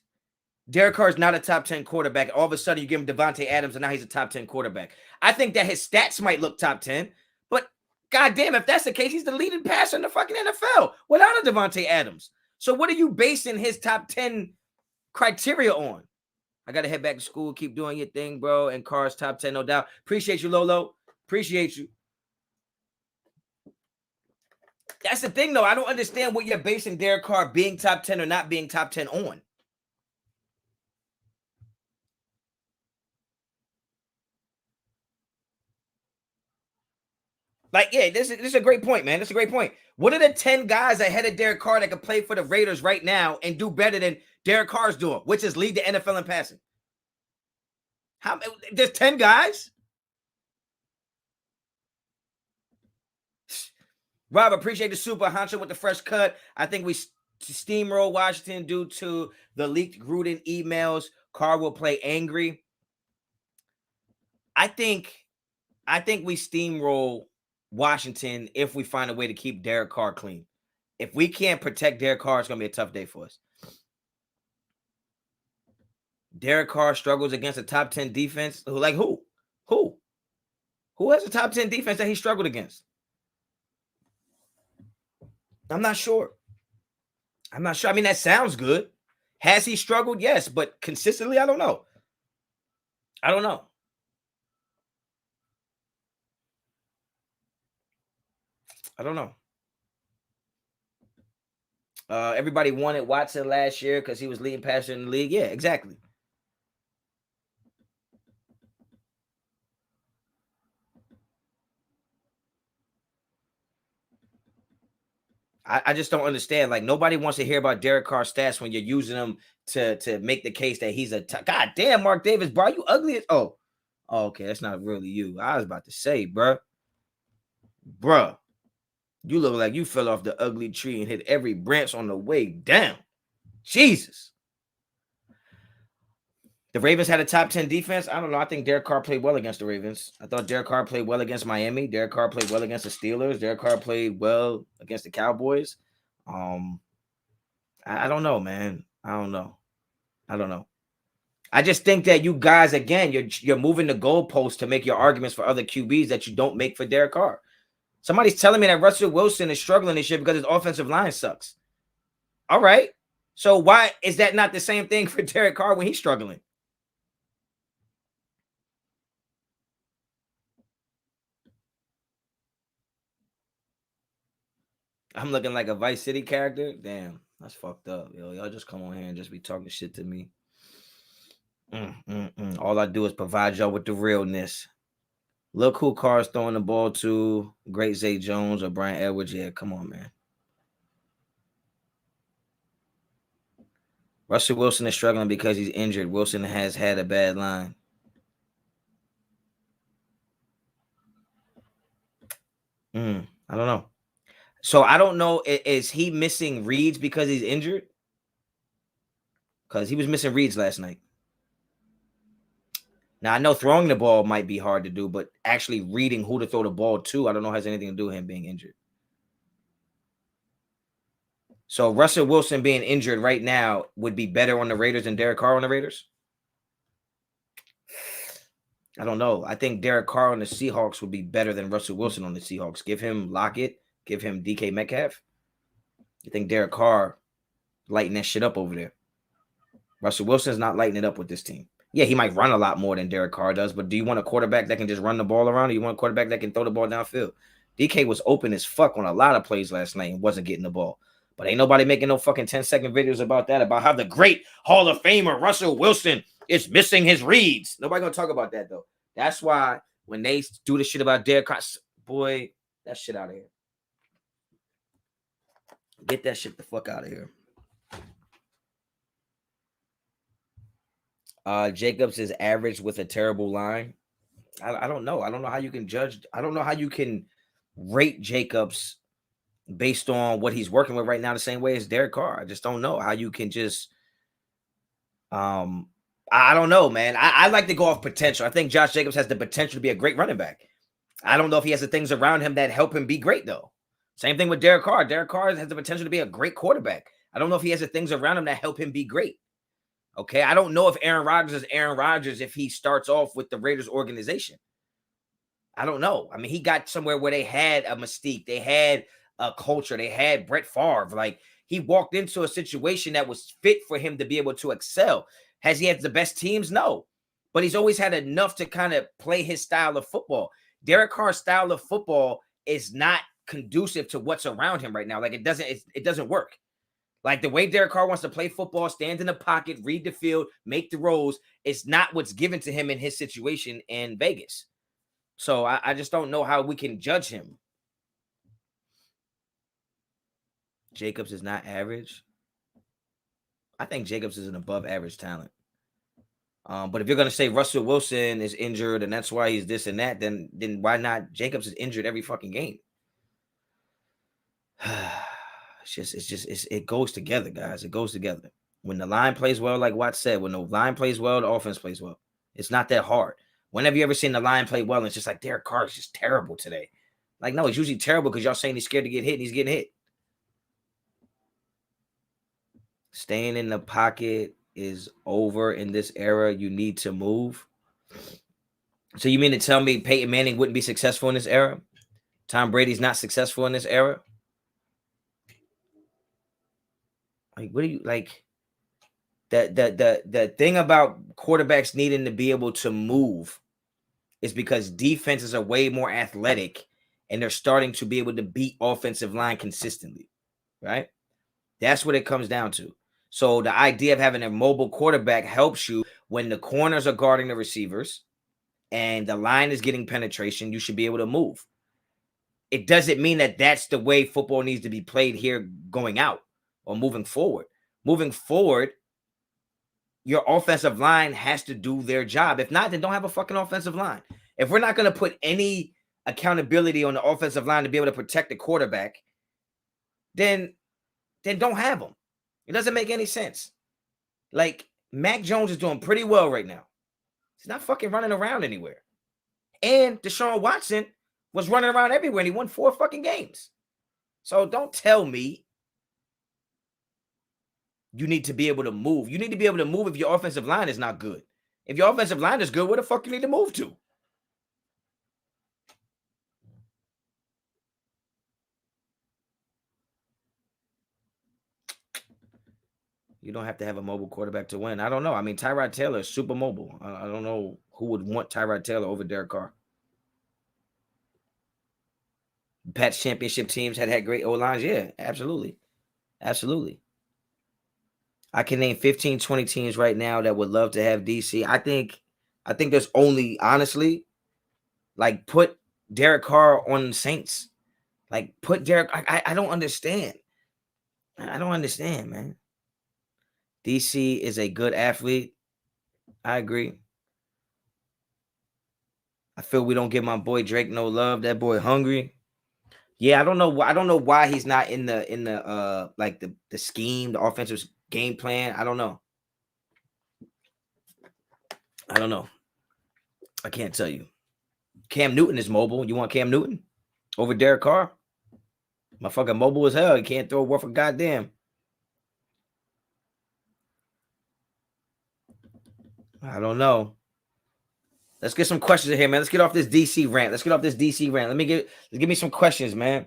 Derek Carr is not a top 10 quarterback. All of a sudden, you give him Devontae Adams, and now he's a top 10 quarterback. I think that his stats might look top 10, but goddamn, if that's the case, he's the leading passer in the fucking NFL without a Devontae Adams. So what are you basing his top 10 criteria on? I got to head back to school. Keep doing your thing, bro. And Carr's top 10, no doubt. Appreciate you, Lolo. Appreciate you. That's the thing, though. I don't understand what you're basing Derek Carr being top 10 or not being top 10 on. Like, yeah, this is a great point, man. This is a great point. What are the 10 guys ahead of Derek Carr that can play for the Raiders right now and do better than Derek Carr's doing, which is lead the NFL in passing? There's 10 guys? Rob, appreciate the super. Honcho with the fresh cut. I think we steamroll Washington due to the leaked Gruden emails. Carr will play angry. I think we steamroll Washington if we find a way to keep Derek Carr clean. If we can't protect Derek Carr, it's going to be a tough day for us. Derek Carr struggles against a top 10 defense. Like who? Who has a top 10 defense that he struggled against? I'm not sure. I mean, that sounds good. Has he struggled? Yes, but consistently, I don't know. I don't know. Everybody wanted Watson last year because he was leading passer in the league. Yeah, exactly. I just don't understand. Like, nobody wants to hear about Derek Carr's stats when you're using them to make the case that he's God damn, Mark Davis, bro, you ugly as okay, that's not really you. I was about to say, bruh, you look like you fell off the ugly tree and hit every branch on the way down. Jesus. The Ravens had a top 10 defense. I don't know. I think Derek Carr played well against the Ravens. I thought Derek Carr played well against Miami. Derek Carr played well against the Steelers. Derek Carr played well against the Cowboys. I don't know, man. I don't know. I just think that you guys, again, you're moving the goalposts to make your arguments for other QBs that you don't make for Derek Carr. Somebody's telling me that Russell Wilson is struggling this year because his offensive line sucks. All right. So why is that not the same thing for Derek Carr when he's struggling? I'm looking like a Vice City character. Damn, that's fucked up. Yo, y'all just come on here and just be talking shit to me. All I do is provide y'all with the realness. Look who Carr's throwing the ball to. Great Zay Jones or Brian Edwards. Yeah, come on, man. Russell Wilson is struggling because he's injured. Wilson has had a bad line. I don't know. So I don't know. Is he missing reads because he's injured? Because he was missing reads last night. Now, I know throwing the ball might be hard to do, but actually reading who to throw the ball to, I don't know has anything to do with him being injured. So Russell Wilson being injured right now would be better on the Raiders than Derek Carr on the Raiders? I don't know. I think Derek Carr on the Seahawks would be better than Russell Wilson on the Seahawks. Give him Lockett. Give him DK Metcalf. You think Derek Carr lighting that shit up over there? Russell Wilson's not lighting it up with this team. Yeah, he might run a lot more than Derek Carr does, but do you want a quarterback that can just run the ball around, or you want a quarterback that can throw the ball downfield? DK was open as fuck on a lot of plays last night and wasn't getting the ball. But ain't nobody making no fucking 10-second videos about that, about how the great Hall of Famer Russell Wilson is missing his reads. Nobody gonna talk about that, though. That's why when they do the shit about Derek Carr, boy, that shit out of here. Get that shit the fuck out of here. Jacobs is average with a terrible line. I don't know. I don't know how you can judge. I don't know how you can rate Jacobs based on what he's working with right now the same way as Derek Carr. I just don't know how you can just I don't know, man. I like to go off potential. I think Josh Jacobs has the potential to be a great running back. I don't know if he has the things around him that help him be great, though. Same thing with Derek Carr. Derek Carr has the potential to be a great quarterback. I don't know if he has the things around him that help him be great. Okay, I don't know if Aaron Rodgers is Aaron Rodgers if he starts off with the Raiders organization. I don't know. I mean, he got somewhere where they had a mystique. They had a culture. They had Brett Favre. Like, he walked into a situation that was fit for him to be able to excel. Has he had the best teams? No. But he's always had enough to kind of play his style of football. Derek Carr's style of football is not conducive to what's around him right now. Like, it doesn't work. Like, the way Derek Carr wants to play football, stand in the pocket, read the field, make the rolls, it's not what's given to him in his situation in Vegas. So I just don't know how we can judge him. Jacobs is not average. I think Jacobs is an above average talent. But if you're gonna say Russell Wilson is injured and that's why he's this and that, then why not Jacobs is injured every fucking game? It goes together, guys. It goes together. When the line plays well, like Watt said, when the line plays well, the offense plays well. It's not that hard. Whenever you ever seen the line play well, and it's just like Derek Carr is just terrible today. Like, no, it's usually terrible because y'all saying he's scared to get hit and he's getting hit. Staying in the pocket is over in this era. You need to move. So you mean to tell me Peyton Manning wouldn't be successful in this era? Tom Brady's not successful in this era? Like, what do you like? The thing about quarterbacks needing to be able to move is because defenses are way more athletic and they're starting to be able to beat offensive line consistently, right? That's what it comes down to. So the idea of having a mobile quarterback helps you when the corners are guarding the receivers and the line is getting penetration. You should be able to move. It doesn't mean that that's the way football needs to be played here going out or moving forward. Moving forward, your offensive line has to do their job. If not, then don't have a fucking offensive line. If we're not going to put any accountability on the offensive line to be able to protect the quarterback, then don't have them. It doesn't make any sense. Like, Mac Jones is doing pretty well right now. He's not fucking running around anywhere. And Deshaun Watson was running around everywhere and he won 4 fucking games. So don't tell me you need to be able to move. You need to be able to move if your offensive line is not good. If your offensive line is good, where the fuck you need to move to? You don't have to have a mobile quarterback to win. I don't know. I mean, Tyrod Taylor is super mobile. I don't know who would want Tyrod Taylor over Derek Carr. Pat's championship teams had great O-lines. Yeah, absolutely. Absolutely. I can name 15, 20 teams right now that would love to have DC. I think there's only, honestly, like, put Derek Carr on the Saints. Like, put Derek. I don't understand. I don't understand, man. DC is a good athlete. I agree. I feel we don't give my boy Drake no love. That boy hungry. Yeah, I don't know. I don't know why he's not in the like the scheme, the offensive game plan. I don't know. I don't know. I can't tell you. Cam Newton is mobile. You want Cam Newton over Derek Carr? Motherfucker mobile as hell. He can't throw worth a goddamn. I don't know. Let's get some questions in here, man. Let's get off this DC rant. Give me some questions, man.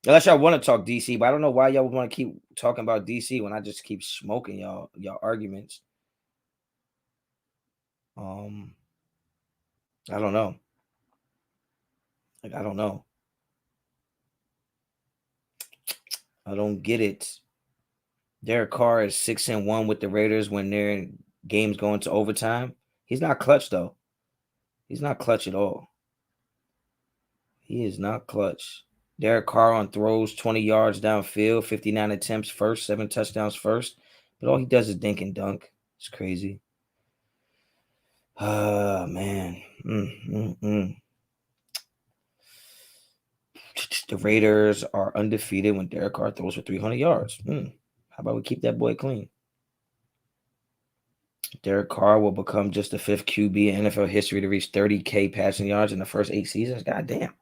Unless y'all want to talk DC, but I don't know why y'all want to keep talking about DC when I just keep smoking y'all arguments. I don't know. Like, I don't know. I don't get it. Derek Carr is 6-1 with the Raiders when their games go into overtime. He's not clutch, though. He's not clutch at all. He is not clutch. Derek Carr on throws 20 yards downfield, 59 attempts first, 7 touchdowns first. But all he does is dink and dunk. It's crazy. Man. The Raiders are undefeated when Derek Carr throws for 300 yards. How about we keep that boy clean? Derek Carr will become just the 5th QB in NFL history to reach 30K passing yards in the first 8 seasons. God damn.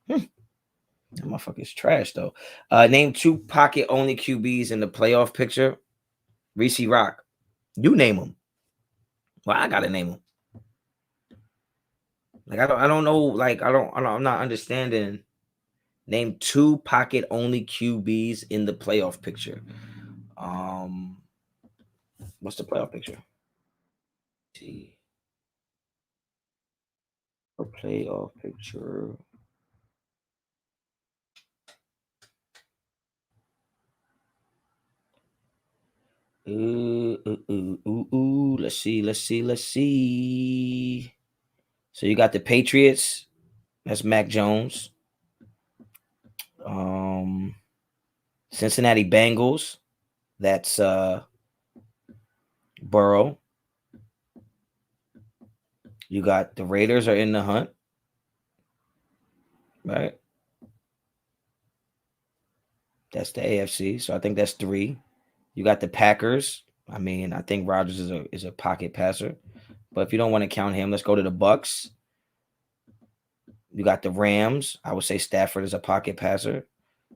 That motherfucker's trash, though. Name 2 pocket-only QBs in the playoff picture. Reese Rock. You name them. Well, I gotta name them. Like, I don't know. Like, I'm not understanding. Name 2 pocket-only QBs in the playoff picture. What's the playoff picture? Let's see. A playoff picture. Let's see. So you got the Patriots. That's Mac Jones. Cincinnati Bengals. That's Burrow. You got the Raiders are in the hunt. Right? That's the AFC. So I think that's 3. You got the Packers. I mean, I think Rodgers is a pocket passer. But if you don't want to count him, let's go to the Bucks. You got the Rams. I would say Stafford is a pocket passer.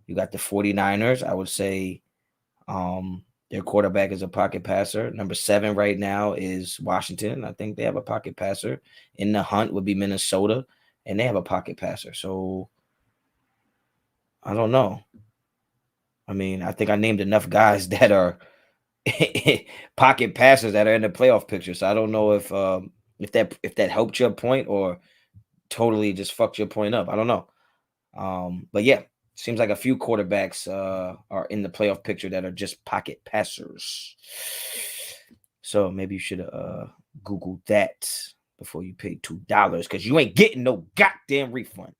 You got the 49ers. I would say their quarterback is a pocket passer. Number 7 right now is Washington. I think they have a pocket passer. In the hunt would be Minnesota, and they have a pocket passer. So I don't know. I mean, I think I named enough guys that are pocket passers that are in the playoff picture. So I don't know if that helped your point or totally just fucked your point up. I don't know. But yeah, seems like a few quarterbacks are in the playoff picture that are just pocket passers. So maybe you should Google that before you pay $2 because you ain't getting no goddamn refund.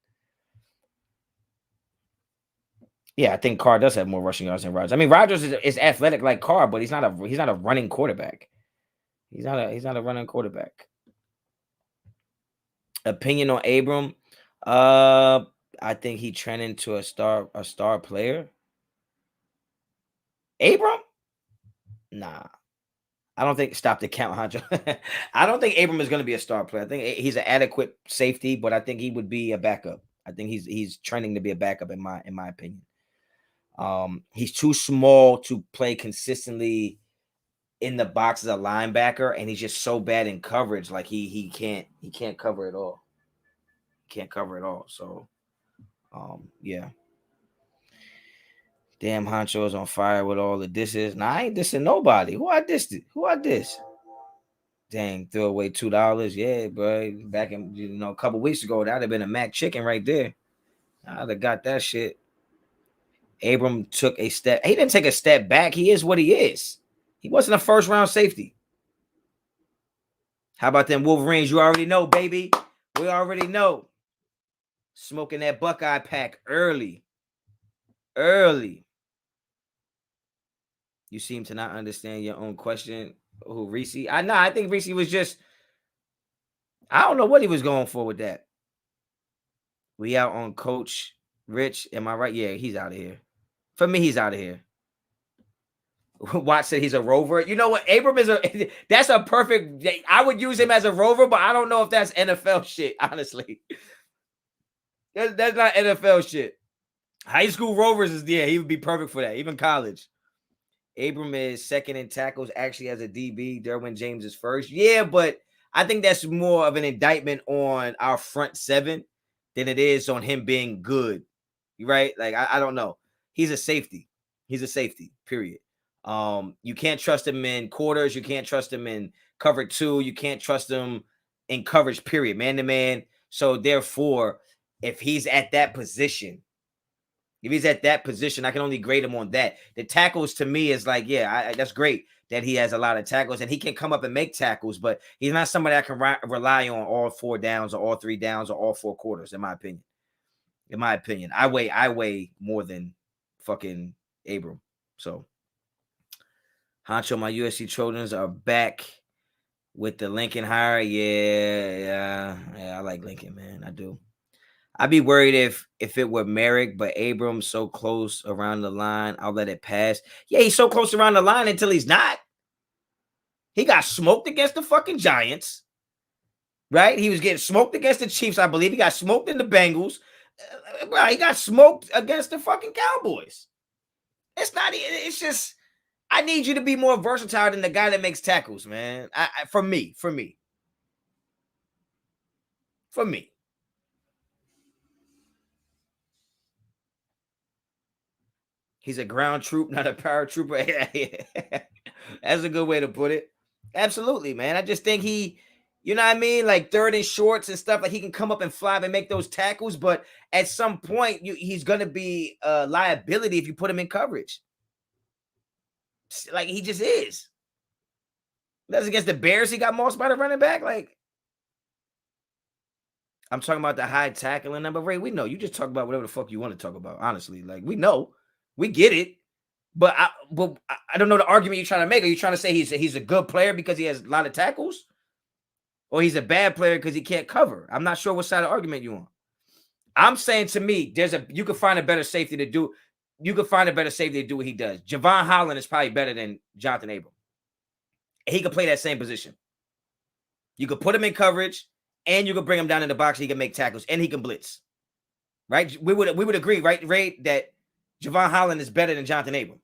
Yeah, I think Carr does have more rushing yards than Rodgers. I mean, Rodgers is athletic like Carr, but he's not a running quarterback. He's not a running quarterback. Opinion on Abram? I think he turned into a star player. Abram? Nah. I don't think stop the count, Honcho. I don't think Abram is going to be a star player. I think he's an adequate safety, but I think he would be a backup. I think he's trending to be a backup in my opinion. He's too small to play consistently in the box as a linebacker, and he's just so bad in coverage. Like he can't cover it all. Can't cover it all. So yeah. Damn, Honcho is on fire with all the disses. Nah, I ain't dissing nobody. Who I dissed? Who I diss? Dang, threw away $2. Yeah, bro. Back in a couple weeks ago, that'd have been a Mac chicken right there. I'd have got that shit. Abram took a step. He didn't take a step back. He is what he is. He wasn't a first round safety. How about them Wolverines? You already know, baby. We already know. Smoking that Buckeye pack early. You seem to not understand your own question. Who, Reese? I think Reese was just, I don't know what he was going for with that. We out on Coach Rich. Am I right? Yeah, he's out of here. For me, he's out of here. Watch said he's a rover. You know what? Abram that's a perfect. I would use him as a rover, but I don't know if that's NFL shit, honestly. That's not NFL shit. High school rovers he would be perfect for that, even college. Abram is second in tackles, actually as a DB. Derwin James is first. Yeah, but I think that's more of an indictment on our front 7 than it is on him being good. Right? Like, I don't know. He's a safety. Period. You can't trust him in quarters. You can't trust him in cover 2. You can't trust him in coverage, period. Man to man. So therefore, if he's at that position, I can only grade him on that. The tackles to me is like, yeah, that's great that he has a lot of tackles and he can come up and make tackles, but he's not somebody I can rely on all 4 downs or all 3 downs or all 4 quarters, in my opinion. I weigh more than fucking Abram. So, Honcho, my USC Trojans are back with the Lincoln hire. Yeah, I like Lincoln, man. I do. I'd be worried if it were Merrick, but Abram's so close around the line, I'll let it pass. Yeah, he's so close around the line until he's not. He got smoked against the fucking Giants, right? He was getting smoked against the Chiefs, I believe. He got smoked in the Bengals. Bro, he got smoked against the fucking Cowboys. It's just, I need you to be more versatile than the guy that makes tackles, man. For me. He's a ground troop, not a paratrooper. That's a good way to put it. Absolutely, man. I just think he, you know what I mean? Like third and shorts and stuff. Like he can come up and fly and make those tackles, but at some point, he's going to be a liability if you put him in coverage. Like he just is. That's against the Bears. He got mossed by the running back. Like, I'm talking about the high tackling number. Ray, we know you just talk about whatever the fuck you want to talk about. Honestly, like we know, we get it. But I don't know the argument you're trying to make. Are you trying to say he's a good player because he has a lot of tackles, or he's a bad player because he can't cover? I'm not sure what side of the argument you on. I'm saying to me, you could find a better safety to do. You could find a better safety to do what he does. Javon Holland is probably better than Jonathan Abram. He could play that same position. You could put him in coverage, and you could bring him down in the box. He can make tackles, and he can blitz. Right? We would agree, right, Ray, that Javon Holland is better than Jonathan Abram.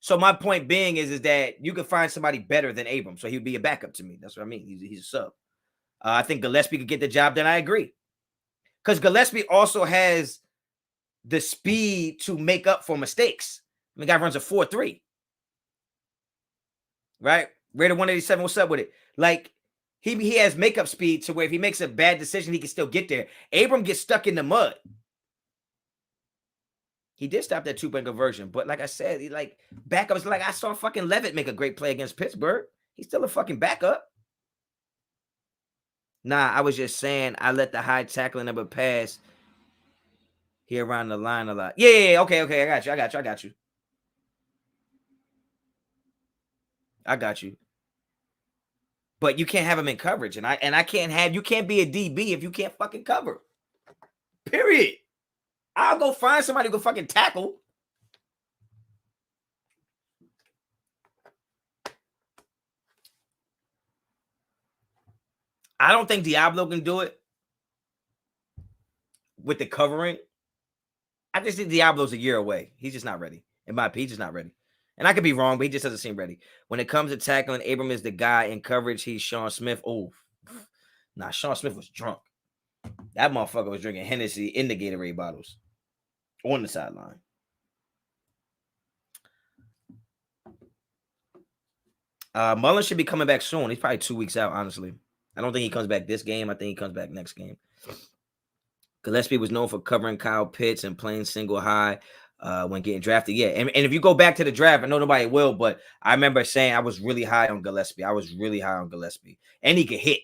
So my point being is that you could find somebody better than Abram, so he would be a backup to me. That's what I mean. He's a sub. I think Gillespie could get the job done. I agree, because Gillespie also has the speed to make up for mistakes. I mean, the guy runs a 4.3. Right? Rated 187. What's up with it? Like, he has makeup speed to where if he makes a bad decision, he can still get there. Abram gets stuck in the mud. He did stop that 2-point conversion, but like I said, he like backups. Like I saw fucking Levitt make a great play against Pittsburgh. He's still a fucking backup. Nah, I was just saying I let the high tackling number pass here around the line a lot. Yeah, okay, I got you. But you can't have him in coverage, and I can't have you can't be a DB if you can't fucking cover. Period. I'll go find somebody who can fucking tackle. I don't think Diablo can do it with the covering. I just think Diablo's a year away. He's just not ready. In my opinion, he's just not ready. And I could be wrong, but he just doesn't seem ready. When it comes to tackling, Abram is the guy in coverage. He's Sean Smith. Oh, nah, Sean Smith was drunk. That motherfucker was drinking Hennessy in the Gatorade bottles on the sideline. Mullen should be coming back soon. He's probably 2 weeks out, honestly. I don't think he comes back this game. I think he comes back next game. Gillespie was known for covering Kyle Pitts and playing single high when getting drafted. Yeah, and if you go back to the draft, I know nobody will, but I remember saying I was really high on Gillespie. And he can hit.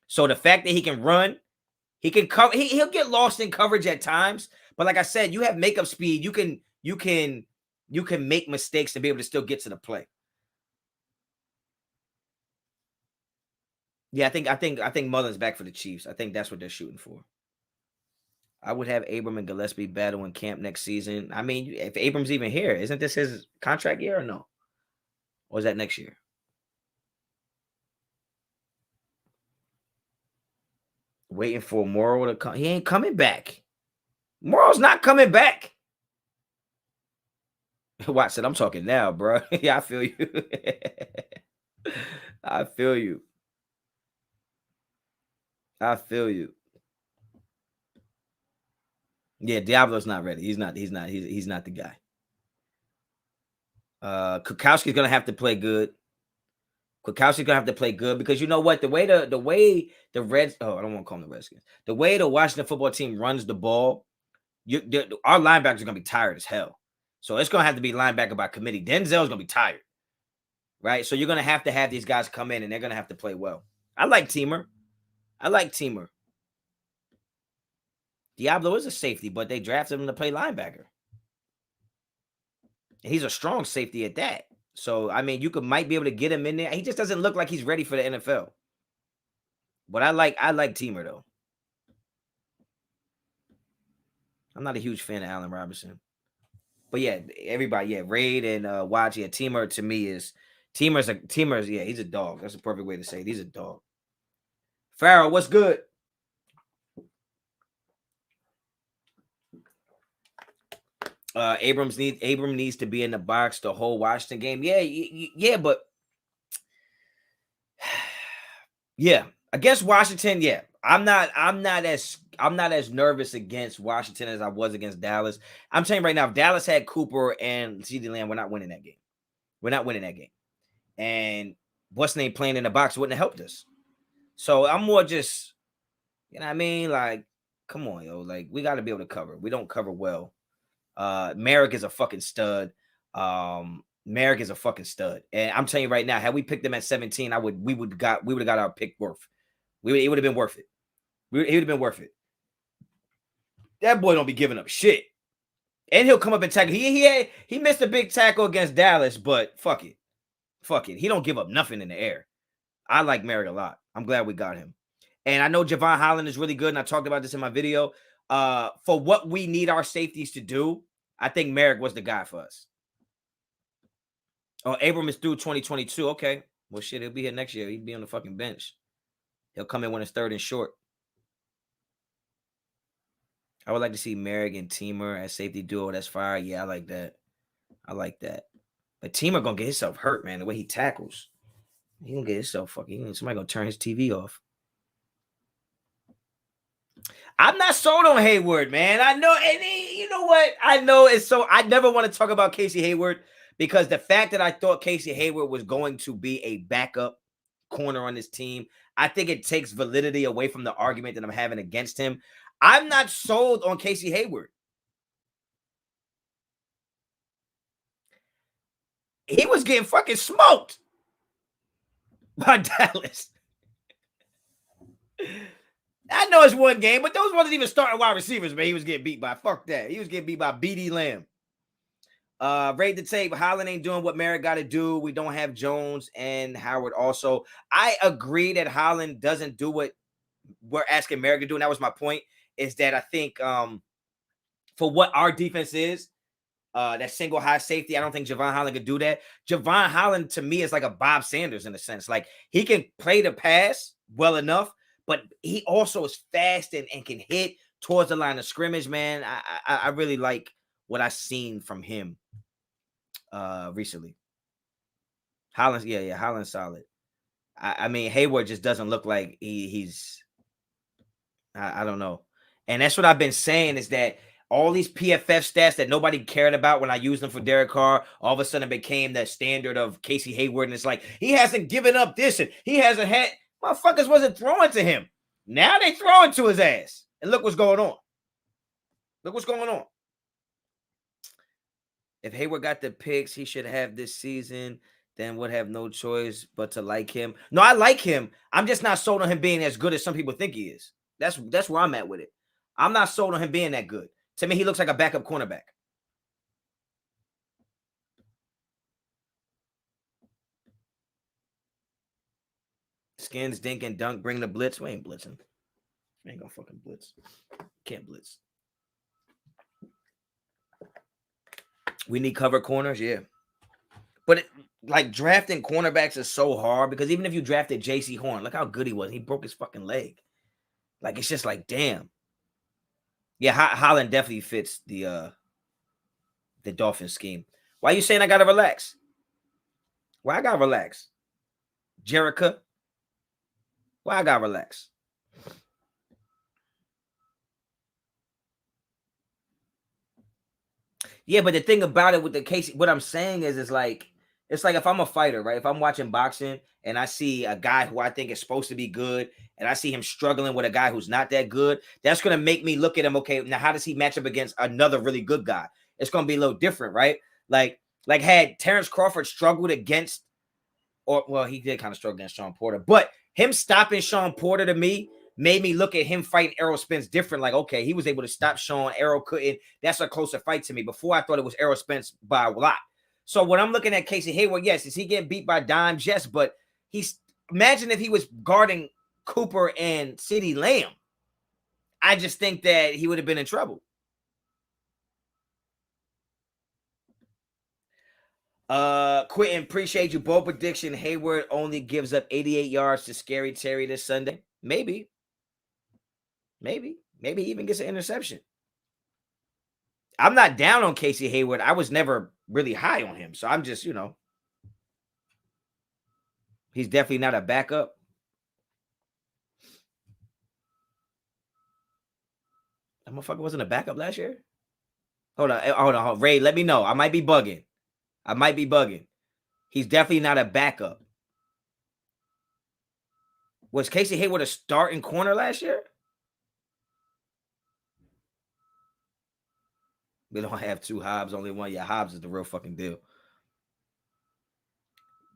So the fact that he can run, he can cover. He'll get lost in coverage at times, but like I said, you have makeup speed. You can make mistakes to be able to still get to the play. Yeah, I think Mullen's back for the Chiefs. I think that's what they're shooting for. I would have Abram and Gillespie battle in camp next season. I mean, if Abram's even here, isn't this his contract year or no? Or is that next year? Waiting for Morrow to come. He ain't coming back. Morrow's not coming back. Watch it. I'm talking now, bro. Yeah, I feel you. I feel you. Yeah, Diablo's not ready. He's not the guy. Kukowski's gonna have to play good. Because you know what? The way the Reds, I don't want to call them the Redskins. The way the Washington football team runs the ball, our linebackers are gonna be tired as hell. So it's gonna have to be linebacker by committee. Denzel's gonna be tired, right? So you're gonna have to have these guys come in and they're gonna have to play well. I like Teamer. Diablo is a safety, but they drafted him to play linebacker. He's a strong safety at that. So, I mean, might be able to get him in there. He just doesn't look like he's ready for the NFL. But I like Teamer, though. I'm not a huge fan of Allen Robinson. But yeah, everybody, yeah, Raid and Watch, yeah, Teamer to me is yeah, he's a dog. That's a perfect way to say it. He's a dog. Farrell, what's good? Abram needs to be in the box the whole Washington game. Yeah, but yeah, against Washington, yeah. I'm not as nervous against Washington as I was against Dallas. I'm saying right now, if Dallas had Cooper and CeeDee Lamb, we're not winning that game. And what's name playing in the box wouldn't have helped us. So I'm more just, you know what I mean? Like, come on, yo. Like, we got to be able to cover. We don't cover well. Merrick is a fucking stud. And I'm telling you right now, had we picked them at 17, we would have got our pick worth. It would have been worth it. He would have been worth it. That boy don't be giving up shit. And he'll come up and tackle. He missed a big tackle against Dallas, but fuck it. Fuck it. He don't give up nothing in the air. I like Merrick a lot. I'm glad we got him. And I know Javon Holland is really good, and I talked about this in my video. For what we need our safeties to do, I think Merrick was the guy for us. Oh, Abram is through 2022. Okay. Well, shit, he'll be here next year. He'll be on the fucking bench. He'll come in when it's 3rd and short. I would like to see Merrick and Teamer as safety duo. That's fire. Yeah, I like that. I like that. But Teamer gonna get himself hurt, man, the way he tackles. He gonna get himself fucking. Somebody gonna turn his TV off. I'm not sold on Hayward, man. I know, and you know what? I know it's so. I never want to talk about Casey Hayward because the fact that I thought Casey Hayward was going to be a backup corner on this team, I think it takes validity away from the argument that I'm having against him. I'm not sold on Casey Hayward. He was getting fucking smoked by Dallas. I know it's one game, but those wasn't even starting wide receivers, man. He was getting beat by. Fuck that. He was getting beat by BD Lamb. Rate the tape. Holland ain't doing what Merrick got to do. We don't have Jones and Howard also. I agree that Holland doesn't do what we're asking Merrick to do, and that was my point, is that I think for what our defense is, that single high safety, I don't think Javon Holland could do that. Javon Holland, to me, is like a Bob Sanders in a sense. Like, he can play the pass well enough, but he also is fast and can hit towards the line of scrimmage, man. I really like what I've seen from him recently. Holland's, yeah, Holland's solid. I mean, Hayward just doesn't look like he's I don't know. And that's what I've been saying, is that all these PFF stats that nobody cared about when I used them for Derek Carr, all of a sudden became the standard of Casey Hayward. And it's like, he hasn't given up this and he hasn't had, motherfuckers wasn't throwing to him. Now they throwing to his ass. And look what's going on. Look what's going on. If Hayward got the picks he should have this season, then would have no choice but to like him. No, I like him. I'm just not sold on him being as good as some people think he is. That's where I'm at with it. I'm not sold on him being that good. To me, he looks like a backup cornerback. Skins, dink, and dunk, bring the blitz. We ain't blitzing. We ain't gonna fucking blitz. Can't blitz. We need cover corners, yeah. But like, drafting cornerbacks is so hard, because even if you drafted J.C. Horn, look how good he was. He broke his fucking leg. Like, it's just like, damn. Yeah, Holland definitely fits the Dolphin scheme. Why are you saying I gotta relax? Why I gotta relax? Jerica? Why I gotta relax? Yeah, but the thing about it with the case, what I'm saying is, it's like if I'm a fighter, right? If I'm watching boxing and I see a guy who I think is supposed to be good, and I see him struggling with a guy who's not that good, that's going to make me look at him, okay, now how does he match up against another really good guy? It's going to be a little different, right? Like had Terrence Crawford struggled against, well, he did kind of struggle against Sean Porter, but him stopping Sean Porter, to me, made me look at him fighting Errol Spence different. Like, okay, he was able to stop Sean. Errol couldn't. That's a closer fight to me. Before, I thought it was Errol Spence by a lot. So when I'm looking at Casey Hayward, yes, is he getting beat by dimes? Yes, but imagine if he was guarding Cooper and CeeDee Lamb. I just think that he would have been in trouble. Quentin, appreciate you. Bold prediction: Hayward only gives up 88 yards to Scary Terry this Sunday. Maybe he even gets an interception. I'm not down on Casey Hayward. I was never really high on him. So I'm just, he's definitely not a backup. That motherfucker wasn't a backup last year? Hold on. Ray, let me know. I might be bugging. He's definitely not a backup. Was Casey Hayward a starting corner last year? We don't have two Hobbs, only one. Yeah, Hobbs is the real fucking deal.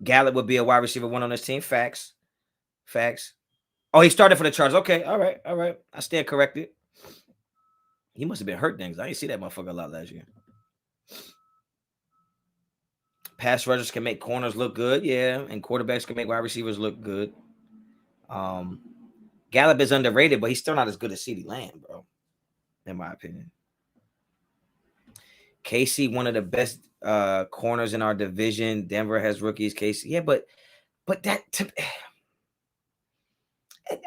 Gallup would be a wide receiver one on this team. Facts. Oh, he started for the Chargers. Okay, all right. I stand corrected. He must have been hurt then, because I didn't see that motherfucker a lot last year. Pass rushers can make corners look good, yeah, and quarterbacks can make wide receivers look good. Gallup is underrated, but he's still not as good as CeeDee Lamb, bro, in my opinion. Casey, one of the best corners in our division. Denver has rookies. Casey, yeah, but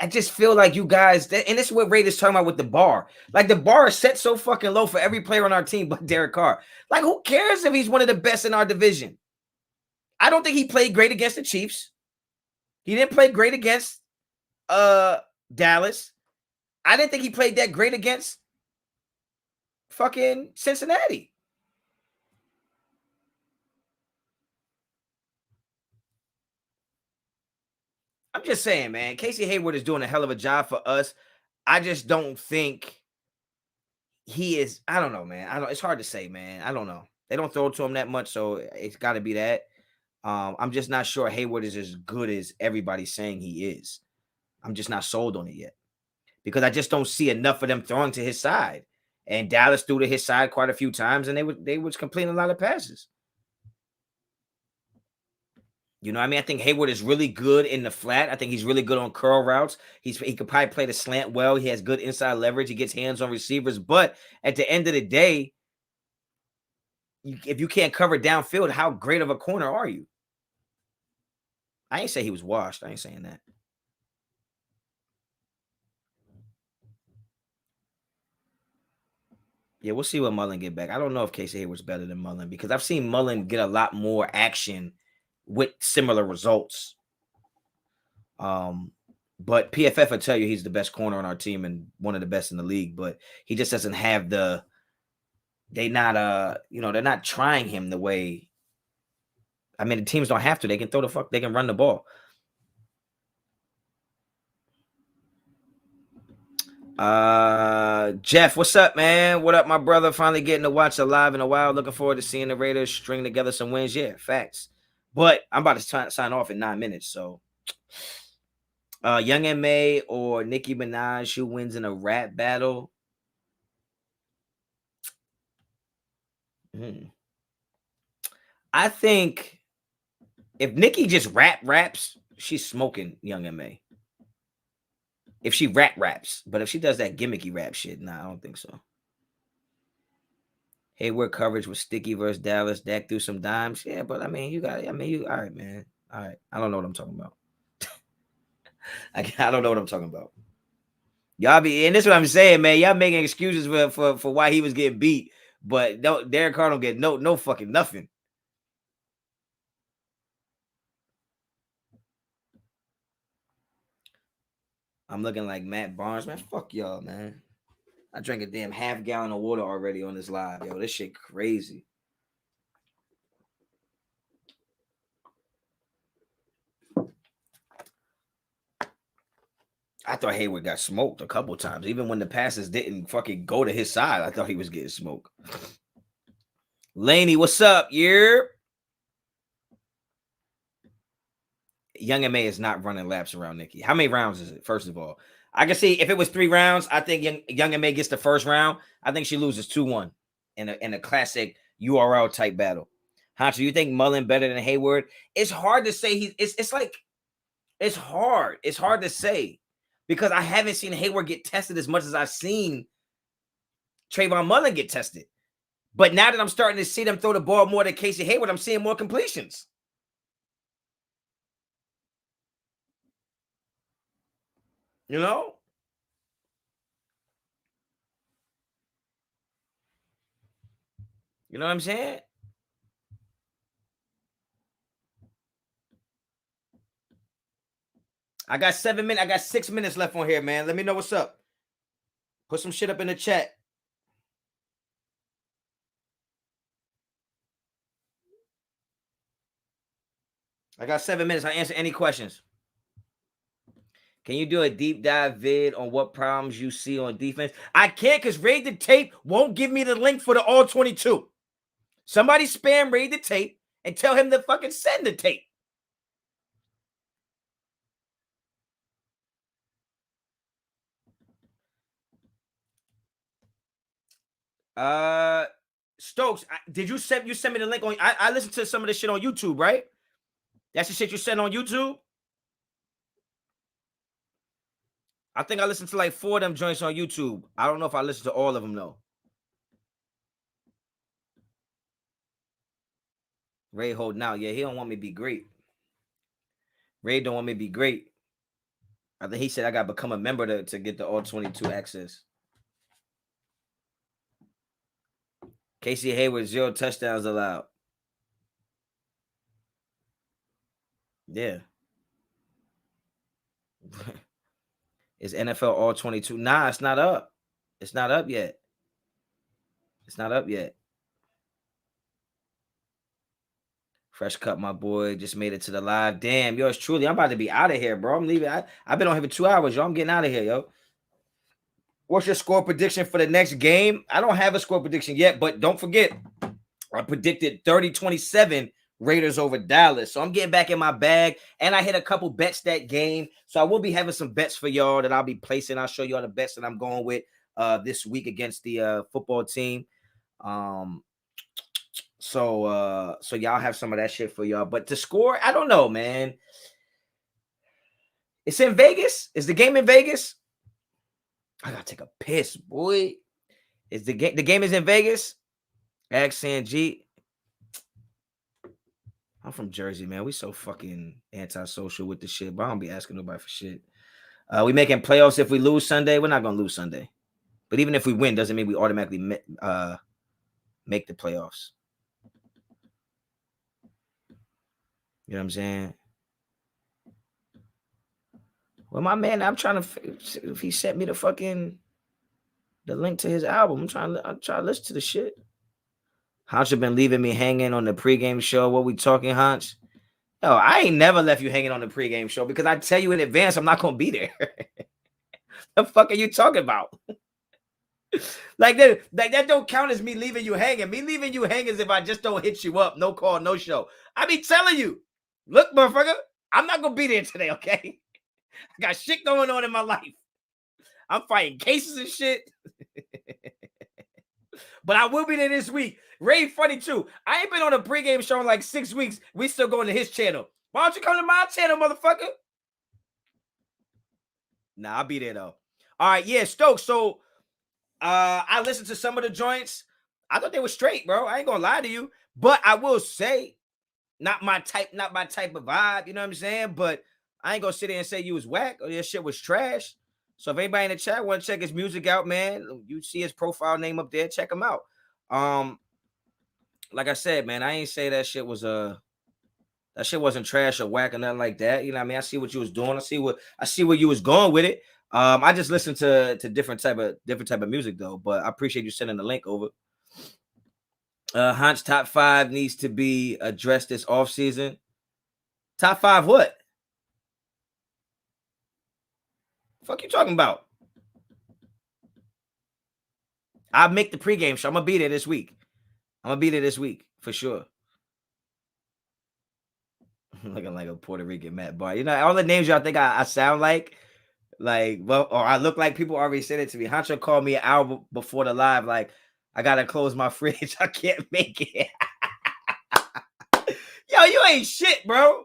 I just feel like you guys, and this is what Raiders talking about with the bar. Like, the bar is set so fucking low for every player on our team but Derek Carr. Like, who cares if he's one of the best in our division? I don't think he played great against the Chiefs. He didn't play great against Dallas. I didn't think he played that great against fucking Cincinnati. I'm just saying, man. Casey Hayward is doing a hell of a job for us. I just don't think he is. I don't know, man. It's hard to say, man. I don't know. They don't throw to him that much, so it's got to be that. I'm just not sure Hayward is as good as everybody's saying he is. I'm just not sold on it yet, because I just don't see enough of them throwing to his side. And Dallas threw to his side quite a few times, and they was completing a lot of passes. You know what I mean? I think Hayward is really good in the flat. I think he's really good on curl routes. He could probably play the slant well. He has good inside leverage. He gets hands on receivers. But at the end of the day, if you can't cover downfield, how great of a corner are you? I ain't say he was washed. I ain't saying that. Yeah, we'll see what Mullen get back. I don't know if Casey Hayward's better than Mullen, because I've seen Mullen get a lot more action with similar results. But PFF will tell you he's the best corner on our team and one of the best in the league, but he just doesn't have they're not trying him the way. I mean, the teams don't have to. They can they can run the ball. Jeff, what's up, man? What up, my brother? Finally getting to watch it live in a while. Looking forward to seeing the Raiders string together some wins. Yeah, facts. But I'm about to sign off in 9 minutes. So, Young M.A. or Nicki Minaj, who wins in a rap battle? I think if Nicki just raps, she's smoking Young M.A. If she raps, but if she does that gimmicky rap shit, nah, I don't think so. Hayward coverage was sticky versus Dallas. Dak threw some dimes. Yeah, but I mean, all right, man. All right. I don't know what I'm talking about. I don't know what I'm talking about. Y'all and this is what I'm saying, man. Y'all making excuses for why he was getting beat, but Derek Carr don't get no fucking nothing. I'm looking like Matt Barnes, man. Fuck y'all, man. I drank a damn half gallon of water already on this live, yo. This shit crazy. I thought Hayward got smoked a couple times. Even when the passes didn't fucking go to his side, I thought he was getting smoked. Laney, what's up? Yeah. Young M.A. is not running laps around Nicki. How many rounds is it, first of all? I can see if it was 3 rounds, I think Young M.A. gets the first round. I think she loses 2-1 in a classic URL type battle. Honcho, you think Mullen better than Hayward? It's hard to say. It's hard. It's hard to say, because I haven't seen Hayward get tested as much as I've seen Trayvon Mullen get tested. But now that I'm starting to see them throw the ball more than Casey Hayward, I'm seeing more completions. You know? You know what I'm saying? I got 7 minutes. I got 6 minutes left on here, man. Let me know what's up. Put some shit up in the chat. I got 7 minutes. I answer any questions. Can you do a deep dive vid on what problems you see on defense? I can't, because Raid the Tape won't give me the link for the all 22. Somebody spam Raid the Tape and tell him to fucking send the tape. Stokes, did you send me the link on? I listened to some of this shit on YouTube, right? That's the shit you sent on YouTube. I think I listened to like 4 of them joints on YouTube. I don't know if I listened to all of them though. Ray holding out. Yeah, he don't want me to be great. Ray don't want me to be great. I think he said I got to become a member to get the all 22 access. Casey Hayward, 0 touchdowns allowed. Yeah. Is NFL all 22? Nah, it's not up. It's not up yet. It's not up yet. Fresh cut, my boy. Just made it to the live. Damn, yours truly. I'm about to be out of here, bro. I'm leaving. I've been on here for 2 hours, yo. I'm getting out of here, yo. What's your score prediction for the next game? I don't have a score prediction yet, but don't forget, I predicted 30-27 Raiders over Dallas. So I'm getting back in my bag, and I hit a couple bets that game. So I will be having some bets for y'all that I'll be placing. I'll show you all the bets that I'm going with this week against the football team. So y'all have some of that shit for y'all. But to score, I don't know, man. It's in Vegas. Is the game in Vegas? I gotta take a piss, boy. Is the game is in Vegas? Accent G. I'm from Jersey, man. We so fucking antisocial with the shit, but I don't be asking nobody for shit. We making playoffs if we lose Sunday. We're not gonna lose Sunday, but even if we win, doesn't mean we automatically make the playoffs. You know what I'm saying? Well, my man, I'm trying to. If he sent me the link to his album, I'm trying to listen to the shit. Honcho been leaving me hanging on the pregame show. What we talking, Honch? Yo, I ain't never left you hanging on the pregame show because I tell you in advance I'm not gonna be there. The fuck are you talking about? Like that don't count as me leaving you hanging. Me leaving you hanging is if I just don't hit you up. No call, no show. I be telling you, look, motherfucker, I'm not gonna be there today, okay? I got shit going on in my life. I'm fighting cases and shit. But I will be there this week. Ray funny too. I ain't been on a pregame show in like 6 weeks. We still going to his channel. Why don't you come to my channel, motherfucker? Nah, I'll be there though. All right, yeah, Stokes. So I listened to some of the joints. I thought they were straight, bro. I ain't gonna lie to you. But I will say, not my type of vibe, you know what I'm saying? But I ain't gonna sit there and say you was whack or your shit was trash. So if anybody in the chat want to check his music out, man, you see his profile name up there, check him out. Like I said, man, I ain't say that shit was that shit wasn't trash or whack or nothing like that. You know what I mean? I see what you was doing. I see where you was going with it. I just listened to different type of music though, but I appreciate you sending the link over. Hunch top 5 needs to be addressed this offseason. Top 5 what? Fuck you talking about? I'll make the pregame show. I'm gonna be there this week. For sure. Looking like a Puerto Rican Matt Bar. You know, all the names y'all think I sound like, well, or I look like, people already said it to me. Honcho called me an hour before the live, like, I gotta close my fridge. I can't make it. Yo, you ain't shit, bro.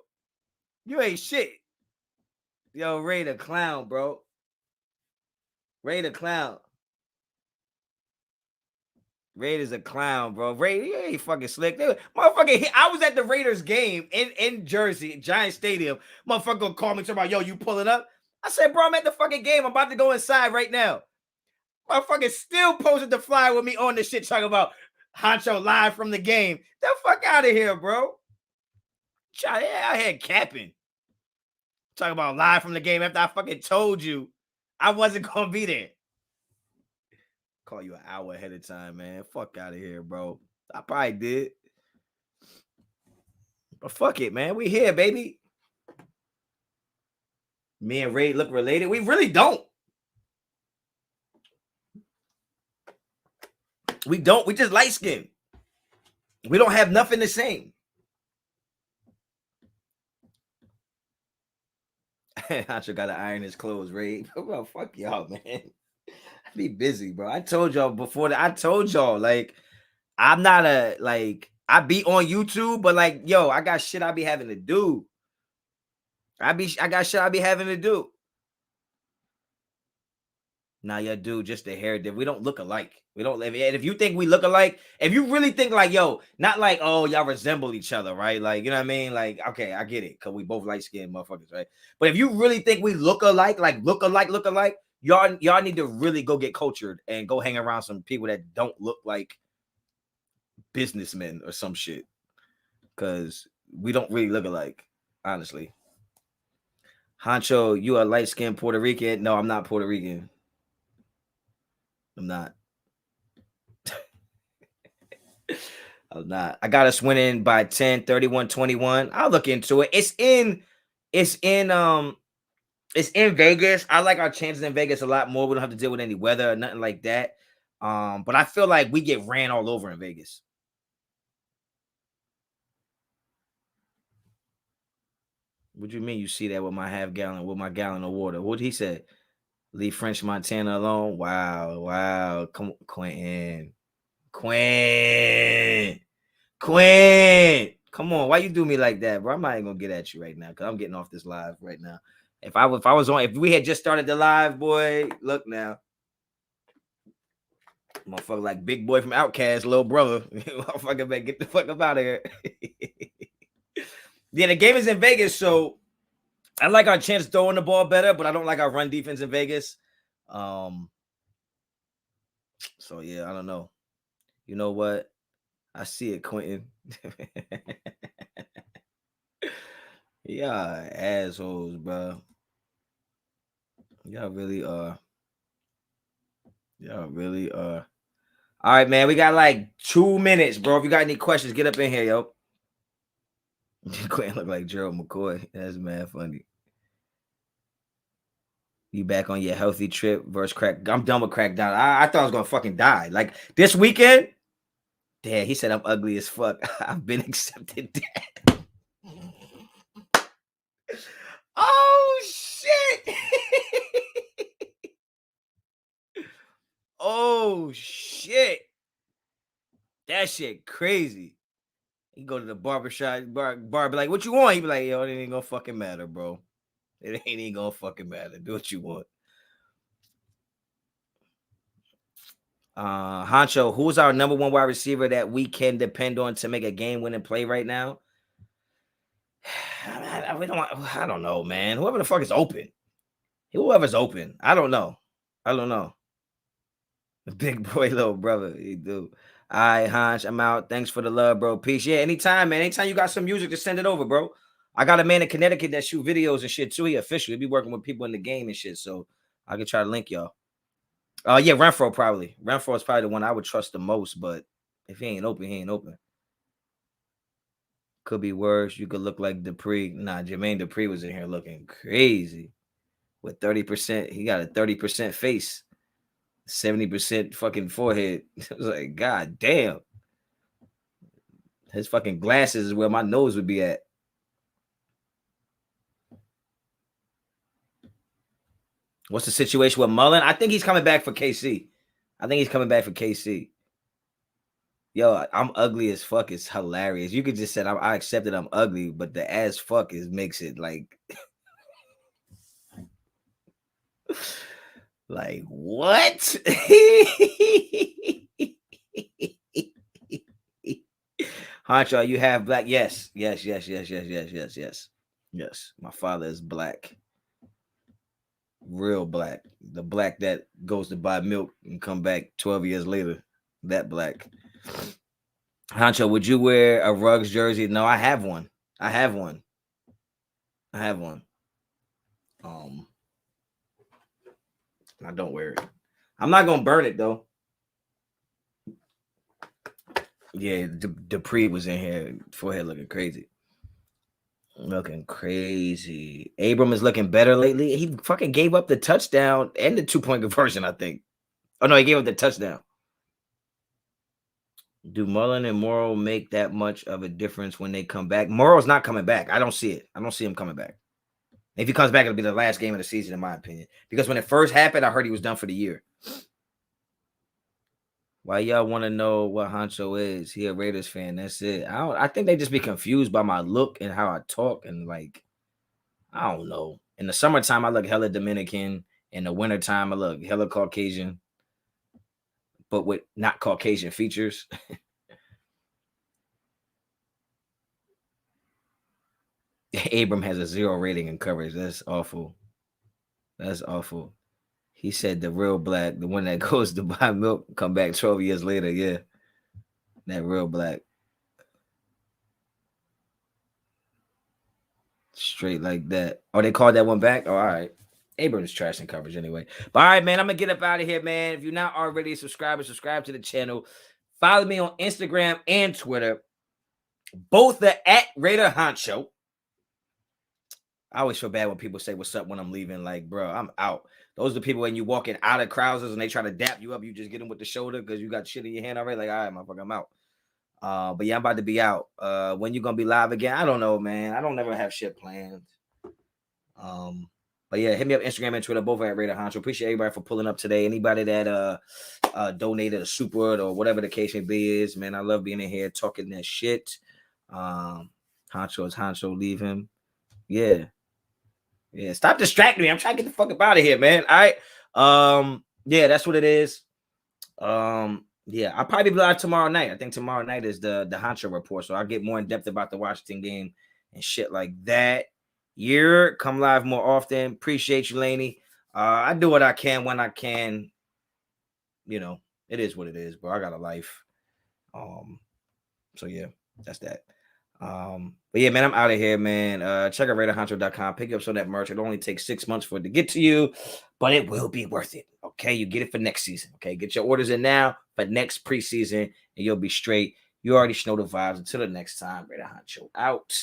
You ain't shit. Yo, Ray the clown, bro. Ray the clown. Raiders a clown, bro. Ray, he ain't fucking slick. Motherfucker, I was at the Raiders game in Jersey, Giant Stadium. Motherfucker called me talking about, yo, you pulling up? I said, bro, I'm at the fucking game. I'm about to go inside right now. Motherfucker still posted the flyer with me on the shit talking about Honcho live from the game. The fuck out of here, bro. I had capping. Talking about live from the game after I fucking told you I wasn't going to be there. Call you an hour ahead of time, man. Fuck out of here, bro. I probably did. But fuck it, man. We here, baby. Me and Ray look related. We really don't. We don't. We just light skinned. We don't have nothing the same. Honcho got to iron his clothes, Ray. Well, fuck y'all, man. be busy, bro. I told y'all before that. I told y'all, like, I'm not I be on YouTube, but like, yo, I got shit I be having to do. I got shit I be having to do. Nah, yeah, dude, just the hair. We don't look alike. We don't live. And if you think we look alike, if you really think like, yo, not like, oh, y'all resemble each other, right? Like, you know what I mean? Like, okay, I get it, cause we both light skinned motherfuckers, right? But if you really think we look alike, y'all need to really go get cultured and go hang around some people that don't look like businessmen or some shit, cause we don't really look alike, honestly. Honcho, you are light skinned Puerto Rican? No, I'm not Puerto Rican. I'm not. I'm not. I got us winning by 10, 31-21. I'll look into it. It's in Vegas. I like our chances in Vegas a lot more. We don't have to deal with any weather or nothing like that. But I feel like we get ran all over in Vegas. What do you mean you see that with my my gallon of water? What he said? Leave French Montana alone. Wow. Come Quentin. Quinn, come on, why you do me like that, bro? I'm not even gonna get at you right now because I'm getting off this live right now. If we had just started the live, boy, look now, motherfucker, like big boy from Outkast, little brother, motherfucker, better get the fuck up out of here. Yeah, the game is in Vegas, so I like our chance throwing the ball better, but I don't like our run defense in Vegas. So yeah, I don't know. You know what? I see it, Quentin. Yeah, assholes, bro. Y'all really are. Y'all really are. All right, man. We got like 2 minutes, bro. If you got any questions, get up in here, yo. Quentin look like Gerald McCoy. That's mad funny. You back on your healthy trip versus crack. I'm done with crack down. I thought I was gonna fucking die. Like this weekend. Damn, he said I'm ugly as fuck. I've been accepted that. Oh shit. Oh shit. That shit crazy. He go to the barbershop, bar be like, what you want? He be like, yo, it ain't gonna fucking matter, bro. It ain't even gonna fucking matter. Do what you want. Honcho, who's our number one wide receiver that we can depend on to make a game-winning play right now? I don't know, man. Whoever the fuck is open. Whoever's open. I don't know. Big boy, little brother. He do. All right, Honch, I'm out. Thanks for the love, bro. Peace. Yeah, anytime, man. Anytime you got some music, just send it over, bro. I got a man in Connecticut that shoot videos and shit too. He official. He be working with people in the game and shit. So I can try to link y'all. Yeah, Renfro probably. Renfro is probably the one I would trust the most, but if he ain't open, he ain't open. Could be worse. You could look like Dupree. Nah, Jermaine Dupree was in here looking crazy with 30%. He got a 30% face, 70% fucking forehead. It was like, God damn. His fucking glasses is where my nose would be at. What's the situation with Mullen? I think he's coming back for KC. Yo, I'm ugly as fuck. It's hilarious. You could just say I accepted I'm ugly, but the as fuck makes it like like what? Honcho, you have black? Yes. Yes. My father is black. Real black. The black that goes to buy milk and come back 12 years later. That black. Honcho, would you wear a Ruggs jersey? No, I have one. I don't wear it. I'm not gonna burn it though. Yeah, Dupree was in here. Forehead looking crazy. Abram is looking better lately. He fucking gave up the touchdown and the 2-point conversion, I think. Oh no, he gave up the touchdown. Do Mullen and Morrow make that much of a difference when they come back? Morrow's not coming back. I don't see it. I don't see him coming back. If he comes back, it'll be the last game of the season, in my opinion. Because when it first happened, I heard he was done for the year. Why y'all want to know what Honcho is? He a Raiders fan. That's it. I think they just be confused by my look and how I talk and like I don't know. In the summertime, I look hella Dominican. In the wintertime, I look hella Caucasian, but with not Caucasian features. Abram has a 0 rating in coverage. That's awful. That's awful. He said the real black, the one that goes to buy milk, come back 12 years later. Yeah. That real black. Straight like that. Oh, they called that one back? Oh, all right. Abram's trash in coverage anyway. But all right, man, I'm going to get up out of here, man. If you're not already a subscriber, subscribe to the channel. Follow me on Instagram and Twitter. Both the @Raider Honcho. I always feel bad when people say what's up when I'm leaving. Like, bro, I'm out. Those are the people when you walking out of crowds and they try to dap you up, you just get them with the shoulder because you got shit in your hand already. Like, all right, motherfucker, I'm out. But yeah, I'm about to be out. When you gonna be live again? I don't know, man. I don't never have shit planned. But yeah, hit me up Instagram and Twitter, both at Raider Honcho. Appreciate everybody for pulling up today. Anybody that donated a super or whatever the case may be is, man. I love being in here talking that shit. Honcho is Honcho, leave him. Yeah. Yeah, stop distracting me. I'm trying to get the fuck up out of here, man. All right. Yeah, that's what it is. Yeah, I'll probably be live tomorrow night. I think tomorrow night is the Honcho report. So I'll get more in depth about the Washington game and shit like that. Come live more often. Appreciate you, Laney. I do what I can when I can. You know, it is what it is, bro. I got a life. So yeah, that's that. But yeah, man, I'm out of here, man. Check out RaiderHoncho.com. Pick up some of that merch. It only takes 6 months for it to get to you, but it will be worth it. Okay, you get it for next season. Okay, get your orders in now for next preseason, and you'll be straight. You already know the vibes. Until the next time, Raider Honcho out.